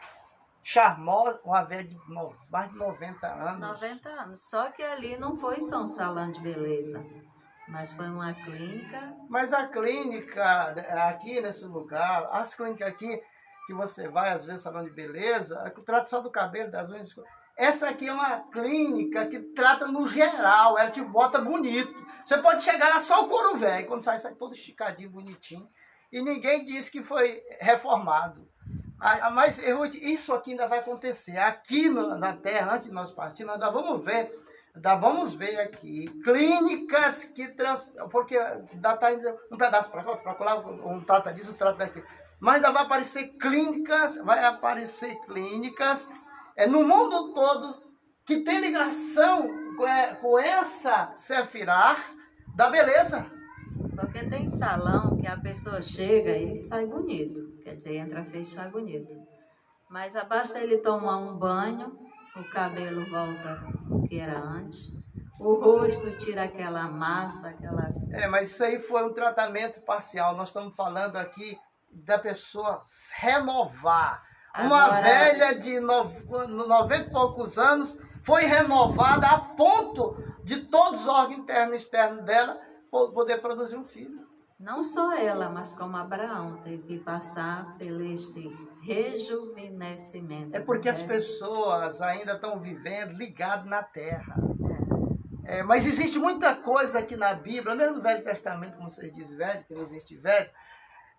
charmosa, uma velha de mais de 90 anos. 90 anos. Só que ali não foi só um salão de beleza, mas foi uma clínica. Mas a clínica aqui nesse lugar, as clínicas aqui que você vai, às vezes, salão de beleza, trata só do cabelo, das unhas. Essa aqui é uma clínica que trata no geral, ela te bota bonito. Você pode chegar lá só o couro velho, quando sai todo esticadinho, bonitinho. E ninguém disse que foi reformado. Mas isso aqui ainda vai acontecer. Aqui na Terra, antes de nós partirmos, ainda vamos ver aqui clínicas que porque tá indo um pedaço para cá, outro para lá, um trata disso, um trata daquilo. Mas ainda vai aparecer clínicas no mundo todo que tem ligação com essa Sefirá da beleza. Porque tem salão que a pessoa chega e sai bonito. Quer dizer, entra feio e sai bonito. Mas basta ele tomar um banho, o cabelo volta o que era antes. O rosto tira aquela massa, aquelas... mas isso aí foi um tratamento parcial. Nós estamos falando aqui da pessoa renovar. Uma velha de 90 e poucos anos foi renovada a ponto de todos os órgãos internos e externos dela poder produzir um filho. Não só ela, mas como Abraão teve que passar por este rejuvenescimento. É porque as pessoas ainda estão vivendo ligadas na terra. Mas existe muita coisa aqui na Bíblia, mesmo no Velho Testamento, como vocês dizem velho, que não existe velho.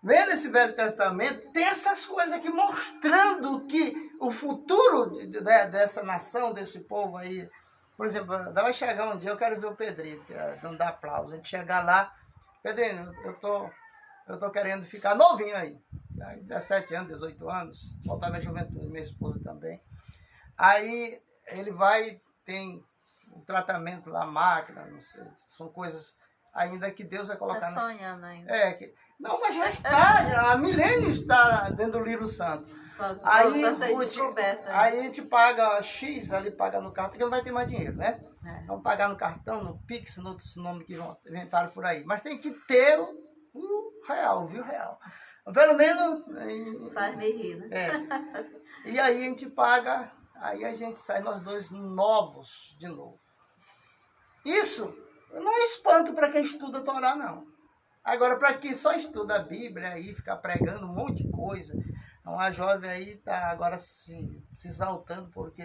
Vendo esse Velho Testamento, tem essas coisas aqui mostrando que o futuro dessa nação, desse povo aí, por exemplo, vai chegar um dia, eu quero ver o Pedrinho, que é dono da aplauso, a gente chegar lá, Pedrinho, eu tô querendo ficar novinho aí, 17 anos, 18 anos, voltar minha juventude, minha esposa também. Aí ele vai, tem um tratamento lá, máquina, não sei, são coisas ainda que Deus vai colocar. Tá sonhando ainda. Não, mas já está, há milênios está dentro do livro santo. Aí a gente paga X, ali paga no cartão, porque não vai ter mais dinheiro, né? Vamos pagar no cartão, no Pix, no outros nomes que inventaram por aí. Mas tem que ter um real, viu? Real. Pelo menos... Faz me rir, né? E aí a gente paga, aí a gente sai nós dois novos de novo. Isso não é espanto para quem estuda a Torá, não. Agora, para quem só estuda a Bíblia aí, fica pregando um monte de coisa, uma jovem aí está agora se exaltando, porque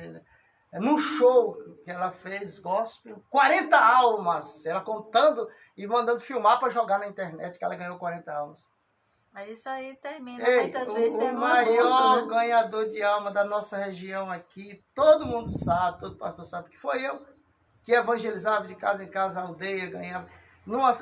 num show que ela fez gospel, 40 almas, ela contando e mandando filmar para jogar na internet, que ela ganhou 40 almas. Mas isso aí termina muitas vezes sendo o maior aborto, né? ganhador de alma da nossa região aqui, todo mundo sabe, todo pastor sabe que foi eu, que evangelizava de casa em casa, aldeia, ganhava. No ano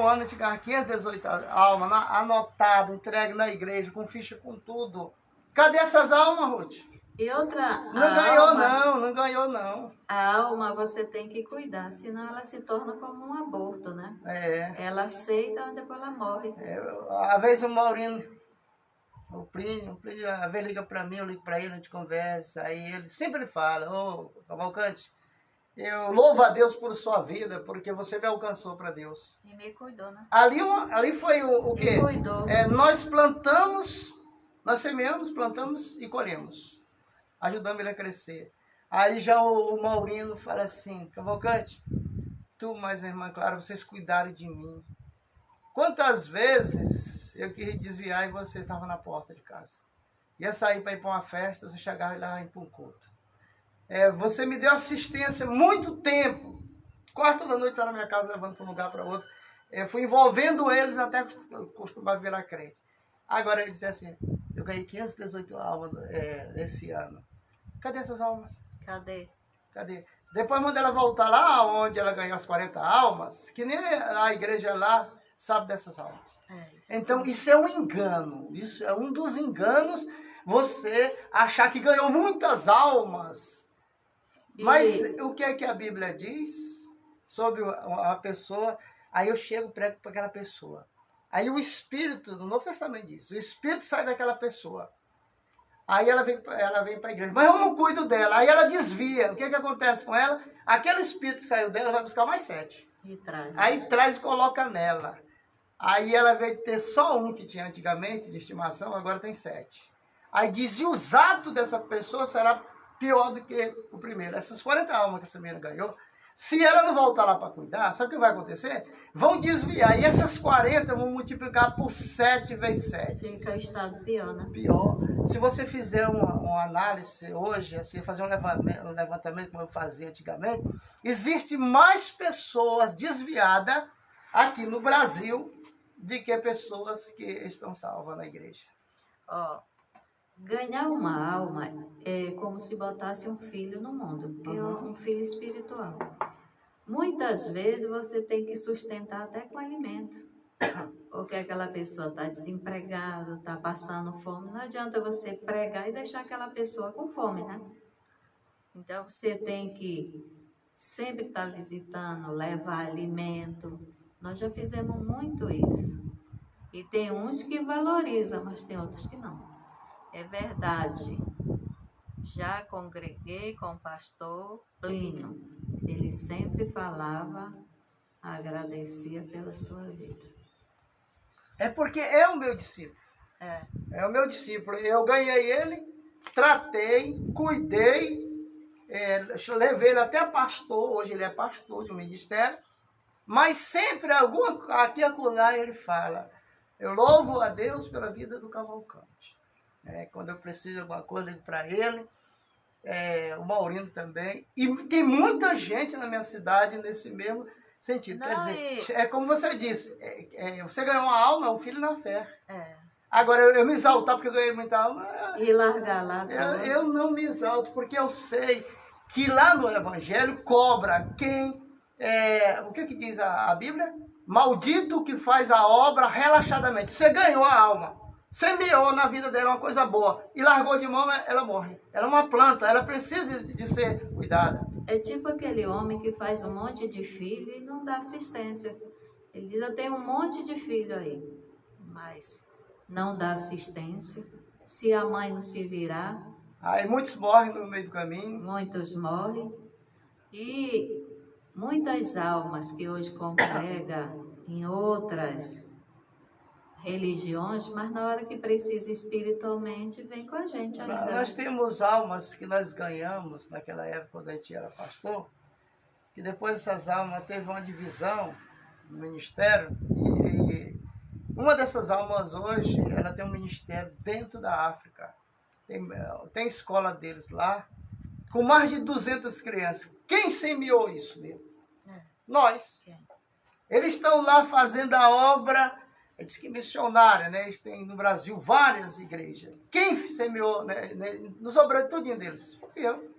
a gente ganhava 518 almas, anotado, entregue na igreja, com ficha, com tudo. Cadê essas almas, Ruth? E outra... Não ganhou não. A alma você tem que cuidar, senão ela se torna como um aborto, né? Ela aceita, mas depois ela morre. Às vezes o Maurino, o Plínio, às vezes liga para mim, eu ligo para ele, a gente conversa, aí ele sempre fala, ô Cavalcante, eu louvo a Deus por sua vida, porque você me alcançou para Deus. E me cuidou, né? Ali foi o quê? Me cuidou. Nós plantamos, nós semeamos, plantamos e colhemos. Ajudamos ele a crescer. Aí já o Maurino fala assim, Cavalcante, tu mais a irmã Clara, vocês cuidaram de mim. Quantas vezes eu queria desviar e você estava na porta de casa? Ia sair para ir para uma festa, você chegava e lá para um culto. Você me deu assistência muito tempo. Quase toda noite estava na minha casa, levando para um lugar para outro. Fui envolvendo eles até costumar virar crente. Agora ele disse assim, eu ganhei 518 almas esse ano. Cadê essas almas? Cadê? Depois manda ela voltar lá onde ela ganhou as 40 almas, que nem a igreja lá sabe dessas almas. Então isso é um engano. Isso é um dos enganos, você achar que ganhou muitas almas. Mas o que é que a Bíblia diz sobre a pessoa? Aí eu chego e prego para aquela pessoa. Aí o Espírito, no Novo Testamento diz, o Espírito sai daquela pessoa. Aí ela vem para a igreja, mas eu não cuido dela. Aí ela desvia. O que acontece com ela? Aquele Espírito que saiu dela vai buscar mais 7. Aí traz e coloca nela. Aí ela veio ter só um que tinha antigamente de estimação, agora tem 7. Aí diz, e os atos dessa pessoa será pior do que o primeiro. Essas 40 almas que essa menina ganhou, se ela não voltar lá para cuidar, sabe o que vai acontecer? Vão desviar. E essas 40 vão multiplicar por 7 vezes 7. Fica o estado pior, né? Pior. Se você fizer uma análise hoje, assim, fazer um levantamento como eu fazia antigamente, existe mais pessoas desviadas aqui no Brasil do que pessoas que estão salvas na igreja. Ganhar uma alma é como se botasse um filho no mundo, que é um filho espiritual. Muitas vezes você tem que sustentar até com alimento, porque aquela pessoa está desempregada, está passando fome. Não adianta você pregar e deixar aquela pessoa com fome, né? Então você tem que sempre estar visitando, levar alimento. Nós já fizemos muito isso. E tem uns que valorizam, mas tem outros que não. É verdade. Já congreguei com o pastor Plínio. Ele sempre falava, agradecia pela sua vida. É porque é o meu discípulo. É o meu discípulo. Eu ganhei ele, tratei, cuidei levei ele até pastor, hoje ele é pastor de um ministério, mas sempre aqui e acolá ele fala, eu louvo a Deus pela vida do Cavalcante. Quando eu preciso de alguma coisa, eu ligo para ele, o Maurino também, e tem muita gente na minha cidade nesse mesmo sentido. Não, Quer dizer, é como você disse, você ganhou uma alma, um filho na fé. É. Agora, eu me exaltar porque eu ganhei muita alma, E largar lá. eu não me exalto, porque eu sei que lá no Evangelho cobra quem, o que diz a Bíblia? Maldito que faz a obra relaxadamente. Você ganhou a alma, semeou na vida dela uma coisa boa e largou de mão, ela morre. Ela é uma planta, ela precisa de ser cuidada. É tipo aquele homem que faz um monte de filho e não dá assistência. Ele diz, eu tenho um monte de filho aí, mas não dá assistência. Se a mãe não se virar... Aí muitos morrem no meio do caminho. Muitos morrem. E muitas almas que hoje congregam em outras religiões, mas na hora que precisa espiritualmente, vem com a gente ainda. Nós temos almas que nós ganhamos naquela época, quando a gente era pastor, que depois essas almas teve uma divisão no ministério, e uma dessas almas hoje, ela tem um ministério dentro da África. Tem escola deles lá, com mais de 200 crianças. Quem semeou isso nele? Nós. Eles estão lá fazendo a obra, diz que missionária, né? Eles têm no Brasil várias igrejas. Quem semeou, né? Nos obreiros tudinho deles? Eu.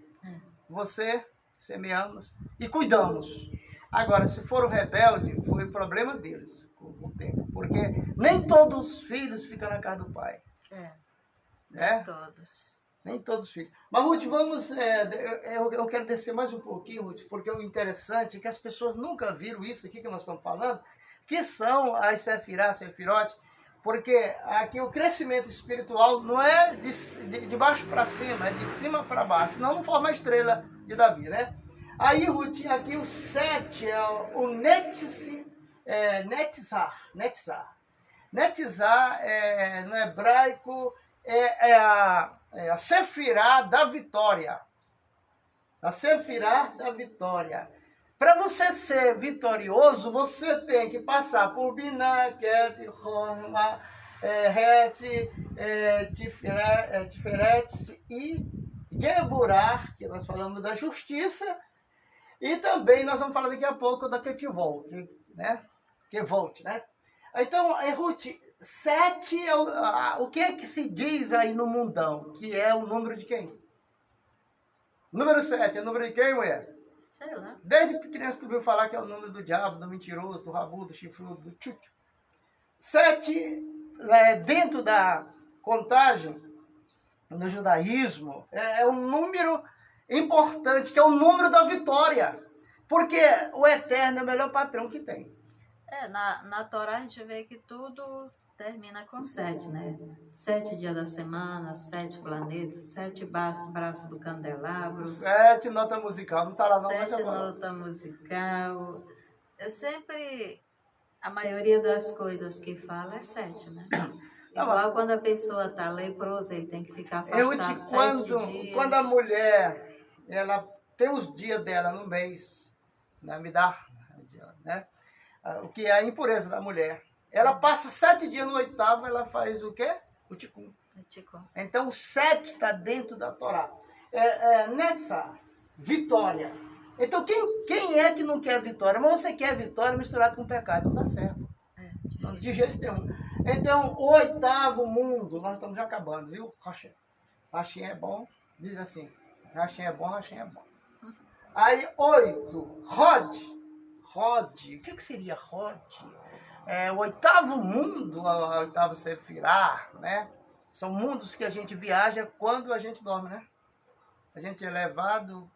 Você, semeamos e cuidamos. Agora, se foram rebeldes, foi o problema deles com o tempo. Porque nem todos os filhos ficam na casa do pai. Nem todos. Nem todos os filhos. Mas, Ruth, vamos... eu quero descer mais um pouquinho, Ruth, porque o interessante é que as pessoas nunca viram isso aqui que nós estamos falando, que são as Sefirá, Sefirote, porque aqui o crescimento espiritual não é de baixo para cima, é de cima para baixo, senão não forma a estrela de Davi, né? Aí, Ruth, aqui o 7 é o Netzar. Netzar, no hebraico, é a Sefirá da vitória. A Sefirá da vitória. Para você ser vitorioso, você tem que passar por Binah, Ket, Horma, Het, Tiferet e Geburah, que nós falamos da justiça, e também nós vamos falar daqui a pouco da Ketivot, né? Kevolt, né? Então, Ruth, 7 o que é que se diz aí no mundão? Que é o número de quem? Número 7 é o número de quem, mulher? Sei lá. Desde criança tu viu falar que é o número do diabo, do mentiroso, do rabudo, do chifrudo, do tchuc. 7, dentro da contagem, no judaísmo, é um número importante, que é o número da vitória. Porque o Eterno é o melhor patrão que tem. Na Torá a gente vê que tudo termina com 7, né? 7 dias da semana, 7 planetas, 7 braços do candelabro. 7 notas musical, não está lá não, mas 7 notas musical. Eu sempre, a maioria das coisas que fala é 7, né? Igual quando a pessoa está leprosa, ele tem que ficar afastado 7 dias. Quando a mulher, ela tem os dias dela no mês, né? Me dá, né? O que é a impureza da mulher. Ela passa 7 dias no 8º, ela faz o quê? O ticum. Então, o 7 está dentro da Torá. Netzar, vitória. Então, quem é que não quer vitória? Mas você quer vitória misturada com pecado, não dá certo. Não, de jeito nenhum. Então, o 8º mundo, nós estamos já acabando, viu? Hashem. Hashem é bom, diz assim. Hashem é bom, Hashem é bom. Aí, 8, Rod. O que seria Rod? O 8º mundo, a 8ª Sefirá, né? São mundos que a gente viaja quando a gente dorme, né? A gente é levado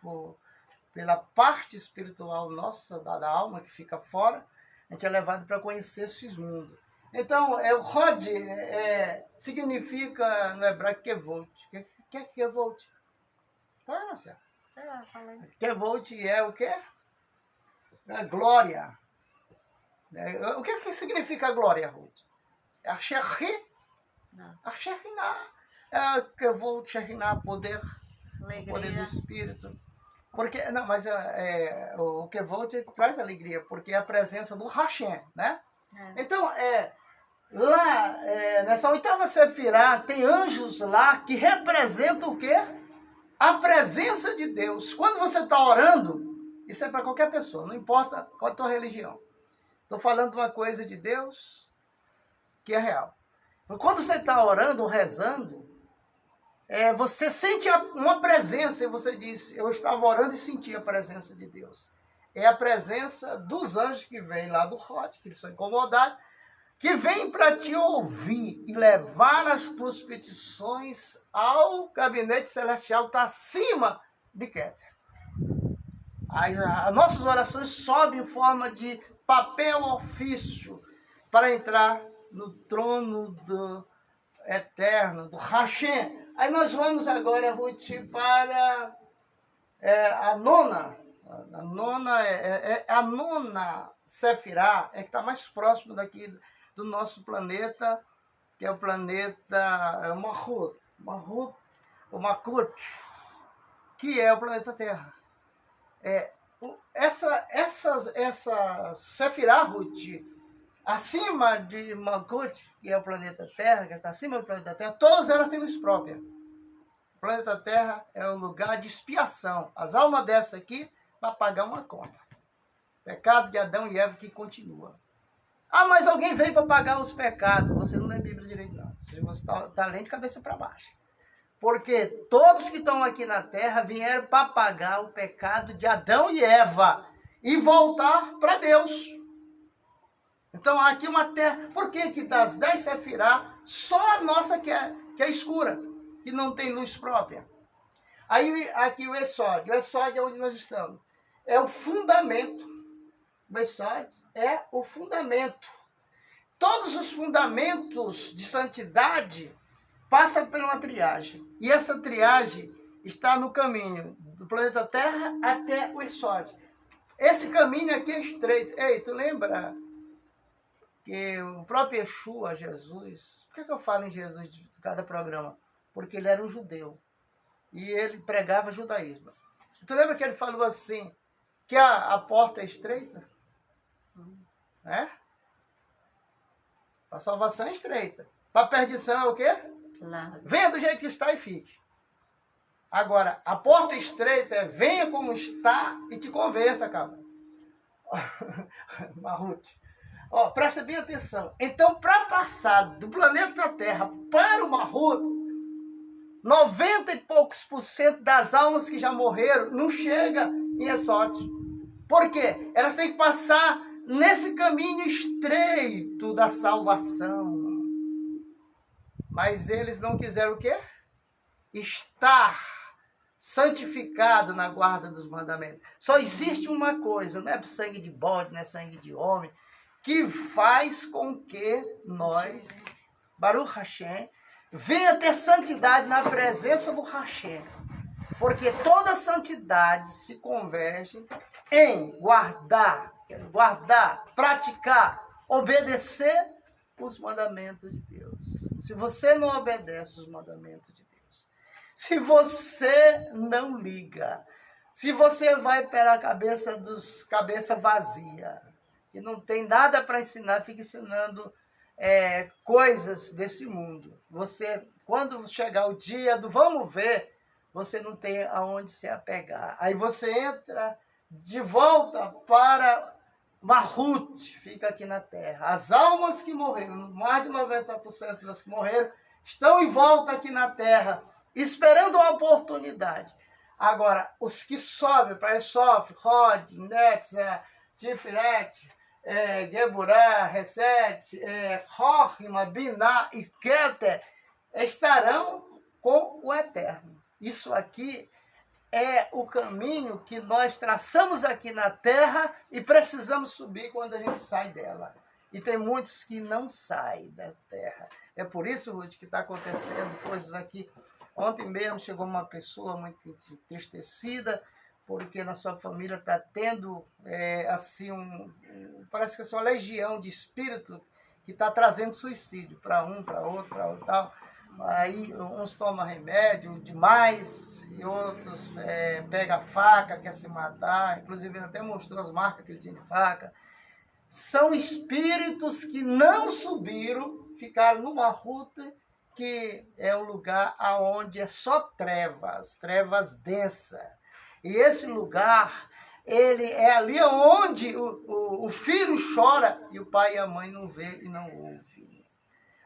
pela parte espiritual nossa, da alma que fica fora, a gente é levado para conhecer esses mundos. Então, o Rod significa no hebraico Kevolt. O que é Kevolt? Fala, Marcelo. Kevolt é o quê? A glória. O que significa a glória, Ruth? A Shekhi? A Shekhinah. Kevolt, Shekhinah, poder. Alegria. O poder do Espírito. Porque, não, mas o Kevolt traz alegria, porque é a presença do Hashem, né? Então, lá, nessa oitava Sefirá, tem anjos lá que representam o quê? A presença de Deus. Quando você está orando, isso é para qualquer pessoa, não importa qual a tua religião. Estou falando de uma coisa de Deus que é real. Quando você está orando, rezando, você sente uma presença, e você diz, eu estava orando e senti a presença de Deus. É a presença dos anjos que vêm lá do Hot, que eles são incomodados, que vêm para te ouvir e levar as tuas petições ao gabinete celestial que está acima de Keter. As nossas orações sobem em forma de papel ofício para entrar no trono do Eterno, do Hashem. Aí nós vamos agora, Ruth, para a nona. A nona Sefirá, que está mais próximo daqui do nosso planeta, que é o planeta Malkut, que é o planeta Terra. Essa Sefirá, Ruth, acima de Malkut, que é o planeta Terra, que está acima do planeta Terra, todas elas têm luz própria. O planeta Terra é um lugar de expiação. As almas dessa aqui vai pagar uma conta. Pecado de Adão e Eva que continua. Ah, mas alguém veio para pagar os pecados. Você não lê a Bíblia direito, não. Você está lendo de cabeça para baixo. Porque todos que estão aqui na Terra vieram para pagar o pecado de Adão e Eva e voltar para Deus. Então, aqui uma terra... Por que das 10 Sefirá, só a nossa que é escura, que não tem luz própria? Aí, aqui o Esod. O Esod é onde nós estamos. É o fundamento. O Esod é o fundamento. Todos os fundamentos de santidade passam por uma triagem. E essa triagem está no caminho do planeta Terra até o Esod. Esse caminho aqui é estreito. Ei, tu lembra que o próprio Yeshua, Jesus... Por que eu falo em Jesus de cada programa? Porque ele era um judeu. E ele pregava judaísmo. Tu lembra que ele falou assim, que a porta é estreita? Né? Para salvação é estreita. Para perdição é o quê? Venha do jeito que está e fique. Agora, a porta estreita é venha como está e te converta, cara. Marrute. Presta bem atenção. Então, para passar do planeta Terra para o Marrute, 90 e poucos % das almas que já morreram não chega em Esod. Por quê? Elas têm que passar nesse caminho estreito da salvação. Mas eles não quiseram o quê? Estar santificado na guarda dos mandamentos. Só existe uma coisa, não é sangue de bode, não é sangue de homem, que faz com que nós, Baruch Hashem, venha ter santidade na presença do Hashem. Porque toda santidade se converge em guardar, praticar, obedecer os mandamentos de Deus. Se você não obedece os mandamentos de Deus, se você não liga, se você vai pela cabeça vazia, que não tem nada para ensinar, fica ensinando coisas desse mundo. Você, quando chegar o dia do vamos ver, você não tem aonde se apegar. Aí você entra de volta para Marrute, fica aqui na Terra. As almas que morreram, mais de 90% das que morreram, estão em volta aqui na Terra, esperando a oportunidade. Agora, os que sobem para Esof, Rod, Netz, Tiferet, Geburah, Reset, Rohima, Binah e Keter estarão com o Eterno. Isso aqui é o caminho que nós traçamos aqui na Terra e precisamos subir quando a gente sai dela. E tem muitos que não saem da Terra. É por isso, Ruth, que está acontecendo coisas aqui. Ontem mesmo chegou uma pessoa muito entristecida, porque na sua família está tendo, parece que é uma legião de espírito que está trazendo suicídio para um, para outro, tal. Aí uns tomam remédio demais e outros pega a faca, quer se matar, inclusive ele até mostrou as marcas que ele tinha de faca. São espíritos que não subiram, ficaram numa ruta que é um lugar onde é só trevas, trevas densas. E esse lugar, ele é ali onde o filho chora e o pai e a mãe não vê e não ouve.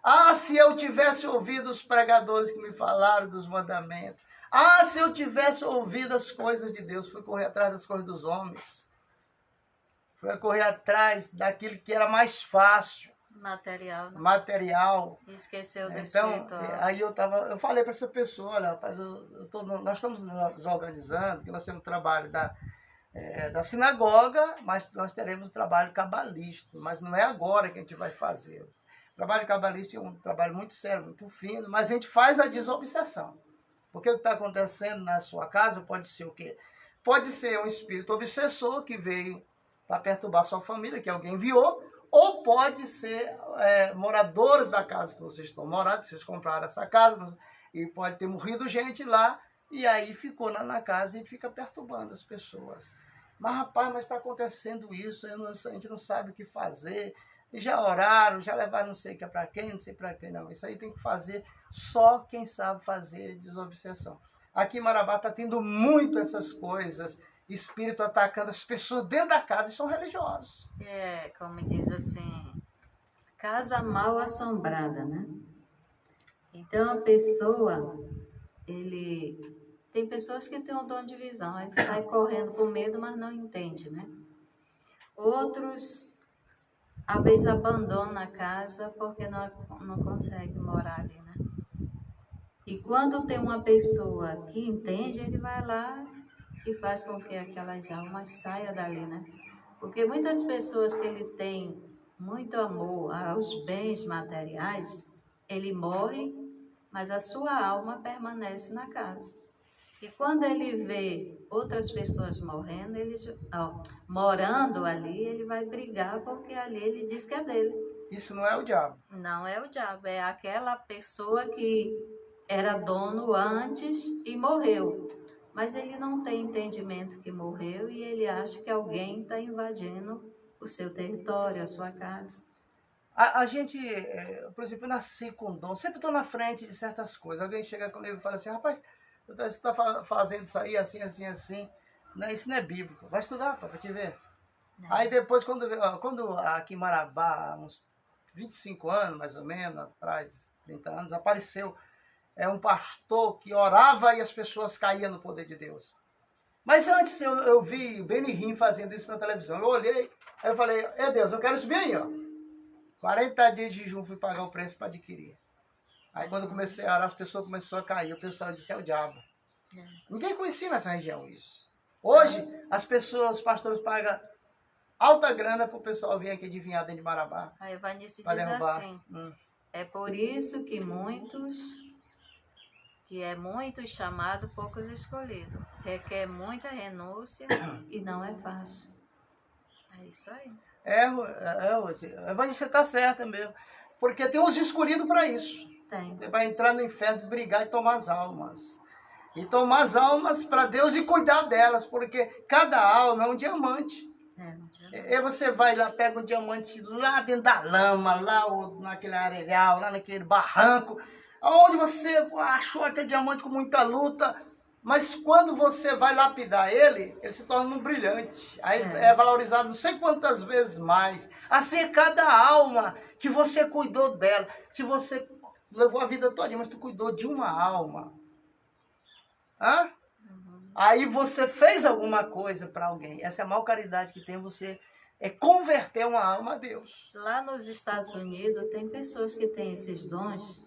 Ah, se eu tivesse ouvido os pregadores que me falaram dos mandamentos. Ah, se eu tivesse ouvido as coisas de Deus. Fui correr atrás das coisas dos homens. Fui correr atrás daquilo que era mais fácil. Material. Né? Material. E esqueceu do Então, espiritual. aí eu falei para essa pessoa, olha, rapaz, nós estamos nos organizando, que nós temos trabalho da sinagoga, mas nós teremos trabalho cabalístico, mas não é agora que a gente vai fazer. O trabalho cabalístico é um trabalho muito sério, muito fino, mas a gente faz a desobsessão. Porque o que está acontecendo na sua casa pode ser o quê? Pode ser um espírito obsessor que veio para perturbar sua família, que alguém enviou, ou pode ser moradores da casa que vocês estão morando, que vocês compraram essa casa, e pode ter morrido gente lá, e aí ficou na casa e fica perturbando as pessoas. Mas, rapaz, mas está acontecendo isso, a gente não sabe o que fazer. E já oraram, já levaram não sei o que é para quem, não sei para quem, não. Isso aí tem que fazer só quem sabe fazer desobsessão. Aqui em Marabá está tendo muito essas coisas, espírito atacando as pessoas dentro da casa e são religiosos. Como diz assim, Casa mal assombrada, né? Então a pessoa, tem pessoas que têm o dom de visão, aí sai correndo com medo, mas não entende, né? Outros, às vezes, abandonam a casa porque não consegue morar ali, né? E quando tem uma pessoa que entende, ele vai lá e faz com que aquelas almas saiam dali, né? Porque muitas pessoas que ele tem muito amor aos bens materiais, ele morre, mas a sua alma permanece na casa. E quando ele vê outras pessoas morrendo, morando ali, ele vai brigar porque ali ele diz que é dele. Isso não é o diabo. Não é o diabo, é aquela pessoa que era dono antes e morreu. Mas ele não tem entendimento que morreu e ele acha que alguém está invadindo o seu território, a sua casa. A gente, por exemplo, eu nasci com dom, sempre estou na frente de certas coisas. Alguém chega comigo e fala assim, rapaz, você está fazendo isso aí, assim, assim, assim. Não, isso não é bíblico. Vai estudar para te ver. Não. Aí depois, quando aqui em Marabá, uns 25 anos, mais ou menos, atrás, 30 anos, apareceu um pastor que orava e as pessoas caíam no poder de Deus. Mas antes eu vi Benihim fazendo isso na televisão. Eu olhei, aí eu falei, Deus, eu quero subir aí, ó. 40 dias de jejum fui pagar o preço para adquirir. Aí quando eu comecei a orar, as pessoas começaram a cair. O pessoal disse, é o diabo. Ninguém conhecia nessa região isso. Hoje, as pessoas, os pastores pagam alta grana para o pessoal vir aqui adivinhar dentro de Marabá. A Evanice diz derrubar. assim, é por isso que é muito chamado, poucos escolhidos. Requer muita renúncia e não é fácil. É isso aí. Evanice, você está certa mesmo. Porque tem uns escolhidos para isso. Tem. Você vai entrar no inferno, brigar e tomar as almas. E tomar as almas para Deus e cuidar delas, porque cada alma é um diamante. E você vai lá, pega um diamante lá dentro da lama, lá naquele areal, lá naquele barranco, onde você achou aquele diamante com muita luta, mas quando você vai lapidar ele se torna um brilhante. Aí é valorizado não sei quantas vezes mais. Assim é cada alma que você cuidou dela. Se você levou a vida toda, mas tu cuidou de uma alma. Aí você fez alguma coisa para alguém. Essa é a maior caridade que tem, você converter uma alma a Deus. Lá nos Estados Unidos tem pessoas que têm esses dons,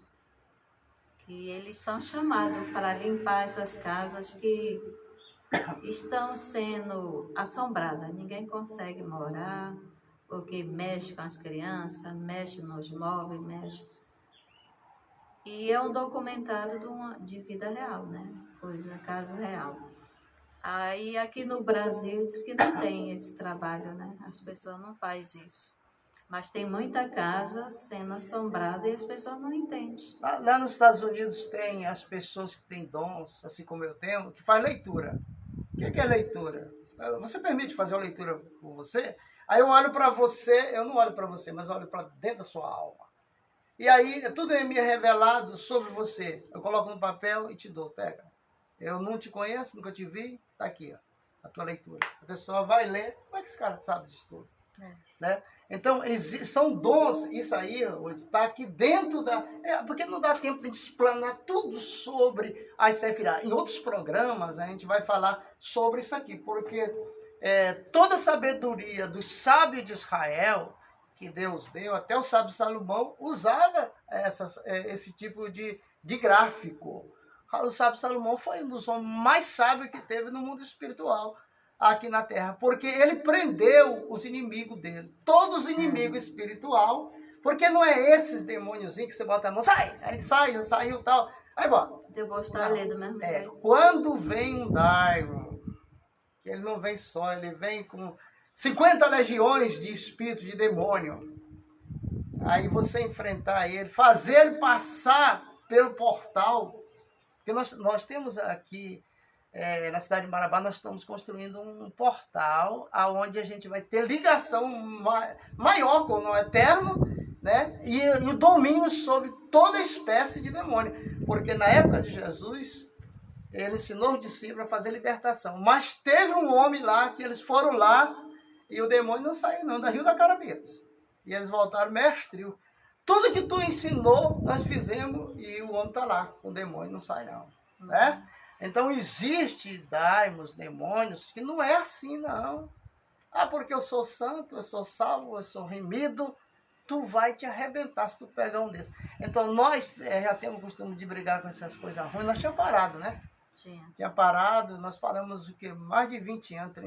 que eles são chamados para limpar essas casas que estão sendo assombradas. Ninguém consegue morar, porque mexe com as crianças, mexe nos móveis, mexe. E é um documentário de vida real, né? Caso real. Aí aqui no Brasil diz que não tem esse trabalho, né? As pessoas não fazem isso. Mas tem muita casa sendo assombrada e as pessoas não entendem. Lá nos Estados Unidos tem as pessoas que têm dons, assim como eu tenho, que faz leitura. O que é leitura? Você permite fazer uma leitura por você? Aí eu olho para você, eu não olho para você, mas eu olho para dentro da sua alma. E aí tudo é me revelado sobre você. Eu coloco no papel e te dou, pega. Eu não te conheço, nunca te vi, tá aqui, ó, a tua leitura. A pessoa vai ler, como é que esse cara sabe disso tudo? Né? Então, são dons, isso aí está aqui dentro da... porque não dá tempo de explanar tudo sobre as Sefirá. Em outros programas, a gente vai falar sobre isso aqui, porque toda a sabedoria dos sábios de Israel, que Deus deu, até o sábio Salomão, usava esse tipo de gráfico. O sábio Salomão foi um dos homens mais sábios que teve no mundo espiritual aqui na terra, porque ele prendeu os inimigos dele, todos os inimigos espiritual, porque não é esses demôniozinhos que você bota a mão, sai, aí saiu tal, aí bota. Eu gostar de ler do mesmo jeito. Quando vem um daimon, que ele não vem só, ele vem com 50 legiões de espírito, de demônio, aí você enfrentar ele, fazer ele passar pelo portal, porque nós temos aqui, na cidade de Marabá, nós estamos construindo um portal onde a gente vai ter ligação maior com o eterno, né? E o domínio sobre toda espécie de demônio. Porque na época de Jesus, ele ensinou os discípulos a fazer libertação. Mas teve um homem lá, que eles foram lá, e o demônio não saiu não, riu da cara deles. E eles voltaram, mestre, tudo que tu ensinou, nós fizemos, e o homem está lá, o demônio não sai não, né? Então, existe daimons, demônios, que não é assim, não. Porque eu sou santo, eu sou salvo, eu sou remido, tu vai te arrebentar se tu pegar um desses. Então, nós já temos o costume de brigar com essas coisas ruins. Nós tínhamos parado, né? Tinha parado, nós paramos o quê? Mais de 20 anos,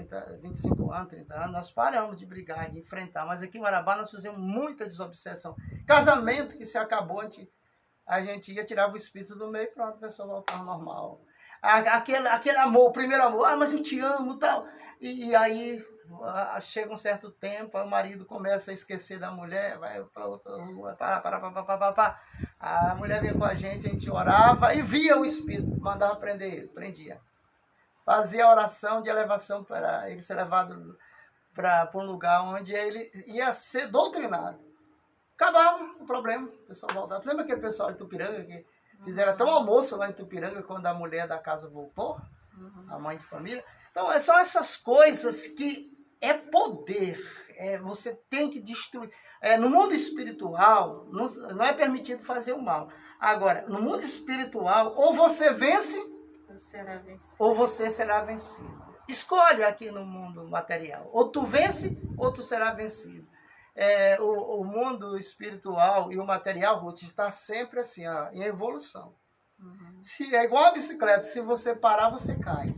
25 anos, 30 anos, nós paramos de brigar, de enfrentar. Mas aqui em Marabá nós fizemos muita desobsessão. Casamento que se acabou, a gente ia, tirava o espírito do meio e pronto, a pessoa voltava ao normal. Aquele amor, o primeiro amor, mas eu te amo e tal. E aí chega um certo tempo, o marido começa a esquecer da mulher, vai para outra rua, a mulher vinha com a gente orava e via o espírito, mandava prender ele, prendia. Fazia a oração de elevação para ele ser levado para um lugar onde ele ia ser doutrinado. Acabava o problema, o pessoal voltava. Lembra aquele pessoal de Tupiranga que fizeram até um almoço lá em Tupiranga quando a mulher da casa voltou, a mãe de família? Então, são essas coisas que é poder. Você tem que destruir. No mundo espiritual, não é permitido fazer o mal. Agora, no mundo espiritual, ou você vence, ou você será vencido. Escolhe aqui no mundo material. Ou tu vence, ou tu será vencido. O mundo espiritual e o material, Ruth, está sempre assim, em evolução. Se é igual a bicicleta, se você parar, você cai.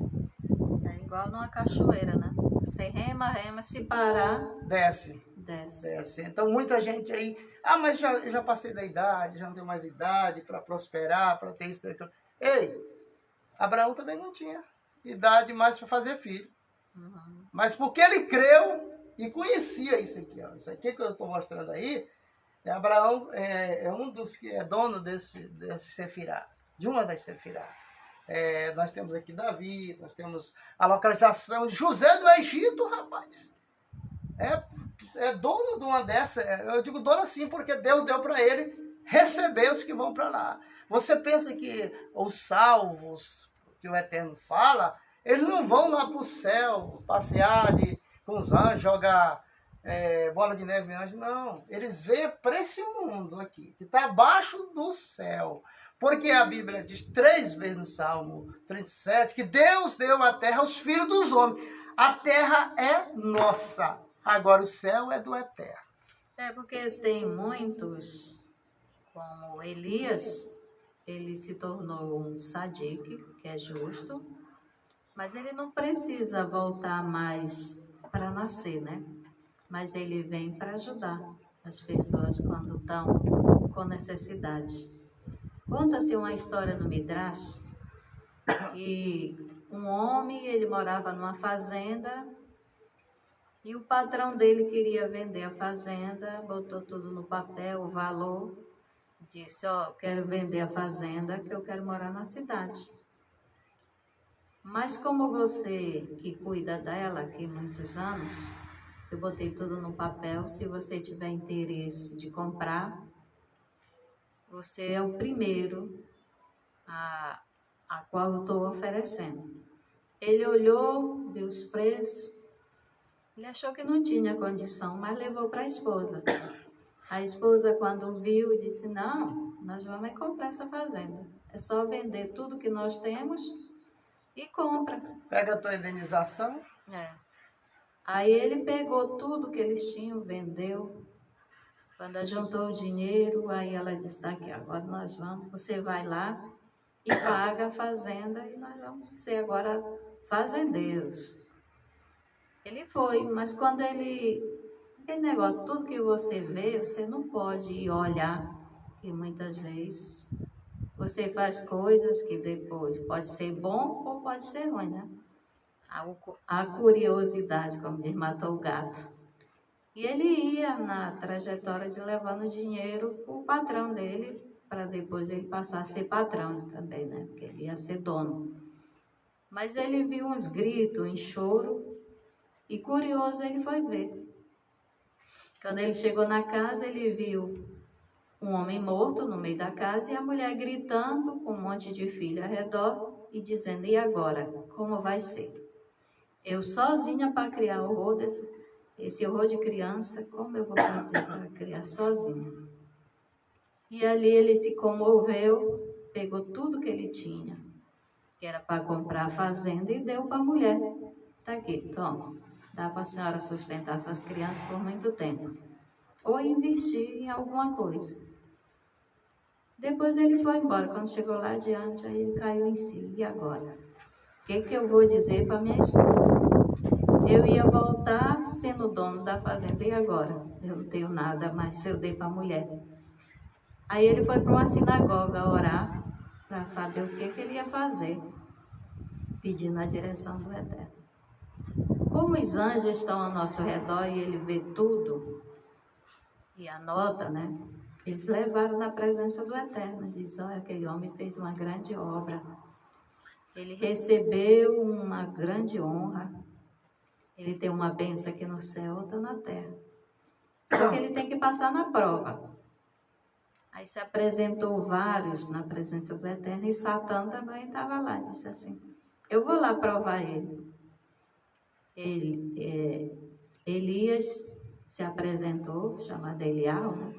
É igual numa cachoeira, né? Você rema, se parar... Desce. Então, muita gente aí... mas já passei da idade, já não tenho mais idade para prosperar, para ter isso, aquilo. Ei, Abraão também não tinha idade mais para fazer filho. Mas porque ele creu e conhecia isso aqui. Isso aqui que eu estou mostrando aí, Abraão é um dos que é dono desse Sefirá, de uma das Sefirá. Nós temos aqui Davi, nós temos a localização de José do Egito, rapaz. Dono de uma dessa. Eu digo dono assim porque Deus deu para ele receber os que vão para lá. Você pensa que os salvos, que o Eterno fala, eles não vão lá para o céu passear com os anjos, jogar bola de neve em anjo, não. Eles vêm para esse mundo aqui, que está abaixo do céu. Porque a Bíblia diz 3 vezes no Salmo 37 que Deus deu a terra aos filhos dos homens. A terra é nossa, agora o céu é do Eterno. Porque tem muitos, como Elias, ele se tornou um sadique, que é justo, mas ele não precisa voltar mais para nascer, né? Mas ele vem para ajudar as pessoas quando estão com necessidade. Conta-se uma história no Midrash, que um homem, ele morava numa fazenda E o patrão dele queria vender a fazenda, botou tudo no papel, o valor, disse, ó, quero vender a fazenda, que eu quero morar na cidade. Mas como você que cuida dela aqui muitos anos, eu botei tudo no papel, se você tiver interesse de comprar, você é o primeiro a qual eu estou oferecendo. Ele olhou, viu os preços, ele achou que não tinha condição, mas levou para a esposa. A esposa, quando viu, disse, não, nós vamos comprar essa fazenda. É só vender tudo que nós temos e compra. Pega a tua indenização. Aí ele pegou tudo que eles tinham, vendeu. Quando juntou o dinheiro, aí ela disse, tá aqui, agora nós vamos, você vai lá e paga a fazenda e nós vamos ser agora fazendeiros. Ele foi, mas quando aquele negócio, tudo que você vê, você não pode ir olhar, que muitas vezes você faz coisas que depois pode ser bom ou pode ser ruim, né? A curiosidade, como diz, matou o gato. E ele ia na trajetória de levando dinheiro para o patrão dele, para depois ele passar a ser patrão também, né? Porque ele ia ser dono. Mas ele viu uns gritos, um choro, e curioso ele foi ver. Quando ele chegou na casa, ele viu um homem morto no meio da casa e a mulher gritando com um monte de filho ao redor e dizendo, e agora, como vai ser? Eu sozinha para criar horror esse horror de criança, como eu vou fazer para criar sozinha? E ali ele se comoveu, pegou tudo que ele tinha, que era para comprar a fazenda, e deu para a mulher. Tá aqui, toma, dá para a senhora sustentar suas crianças por muito tempo. Ou investir em alguma coisa. Depois ele foi embora, quando chegou lá adiante, aí ele caiu em si. E agora? O que eu vou dizer para minha esposa? Eu ia voltar sendo dono da fazenda, e agora? Eu não tenho nada, mas eu dei para a mulher. Aí ele foi para uma sinagoga orar, para saber o que ele ia fazer, pedindo a direção do Eterno. Como os anjos estão ao nosso redor e ele vê tudo, e anota, né? Eles levaram na presença do Eterno, diz, olha, aquele homem fez uma grande obra, ele recebeu uma grande honra, ele tem uma bênção aqui no céu, outra na terra. Só que ele tem que passar na prova. Aí se apresentou vários na presença do Eterno, e Satã também estava lá, disse assim, eu vou lá provar ele. Elias se apresentou, chamado Elial, né?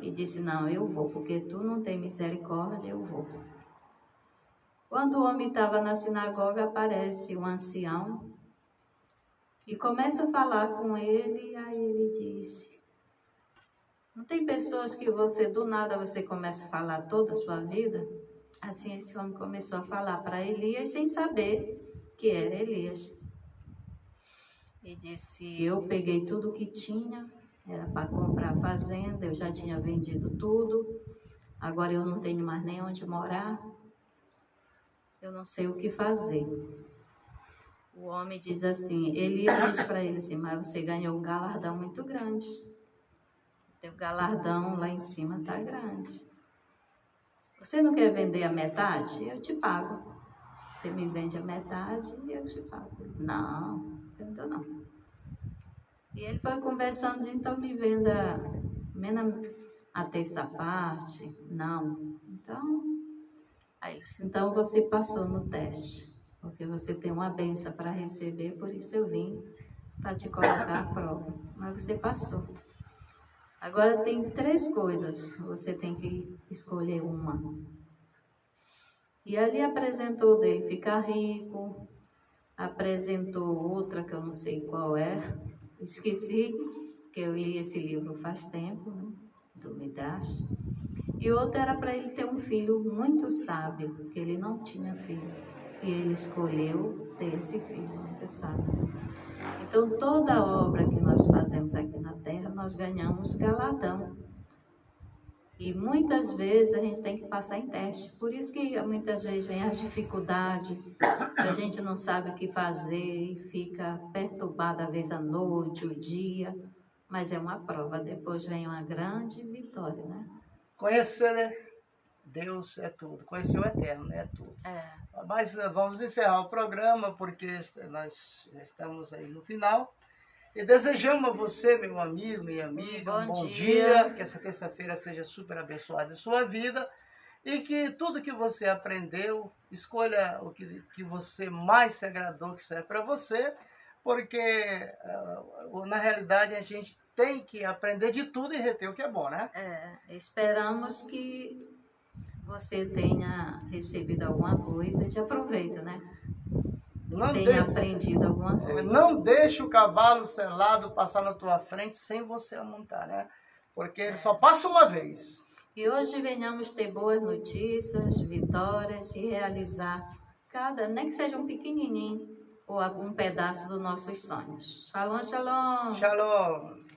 E disse, não, eu vou, porque tu não tem misericórdia, eu vou. Quando o homem estava na sinagoga, aparece um ancião e começa a falar com ele, e aí ele disse, não tem pessoas que do nada você começa a falar toda a sua vida? Assim esse homem começou a falar para Elias sem saber que era Elias. E disse, eu peguei tudo o que tinha, era para comprar a fazenda, eu já tinha vendido tudo, agora eu não tenho mais nem onde morar, eu não sei o que fazer. O homem diz assim, Elias diz para ele assim, mas você ganhou um galardão muito grande, teu galardão lá em cima está grande. Você não quer vender a metade? Eu te pago. Você me vende a metade e eu te pago. Não, não. E ele foi conversando, então me venda a terça parte. Não. Então você passou no teste, porque você tem uma bênção para receber, por isso eu vim para te colocar à prova. Mas você passou. Agora tem 3 coisas, você tem que escolher uma. E ali apresentou dele ficar rico, apresentou outra que eu não sei qual é, esqueci, que eu li esse livro faz tempo, né, do Midrash. E outra era para ele ter um filho muito sábio, que ele não tinha filho. E ele escolheu ter esse filho muito sábio. Então, toda obra que nós fazemos aqui na terra, nós ganhamos galardão. E muitas vezes a gente tem que passar em teste. Por isso que muitas vezes vem as dificuldades, que a gente não sabe o que fazer e fica perturbada, às vezes à noite, o dia. Mas é uma prova. Depois vem uma grande vitória, né? Conhecer Deus é tudo. Conhecer o Eterno, né? É tudo. É. Mas vamos encerrar o programa, porque nós já estamos aí no final. E desejamos a você, meu amigo, minha amiga, um bom dia. Que essa terça-feira seja super abençoada em sua vida. E que tudo que você aprendeu, escolha o que você mais se agradou, que serve para você. Porque, na realidade, a gente tem que aprender de tudo e reter o que é bom, né? Esperamos que você tenha recebido alguma coisa e aproveita, né? Tenha aprendido alguma coisa. Não deixe o cavalo selado passar na tua frente sem você montar, né? Porque ele só passa uma vez. E hoje venhamos ter boas notícias, vitórias e realizar nem que seja um pequenininho, ou algum pedaço dos nossos sonhos. Shalom, shalom. Shalom.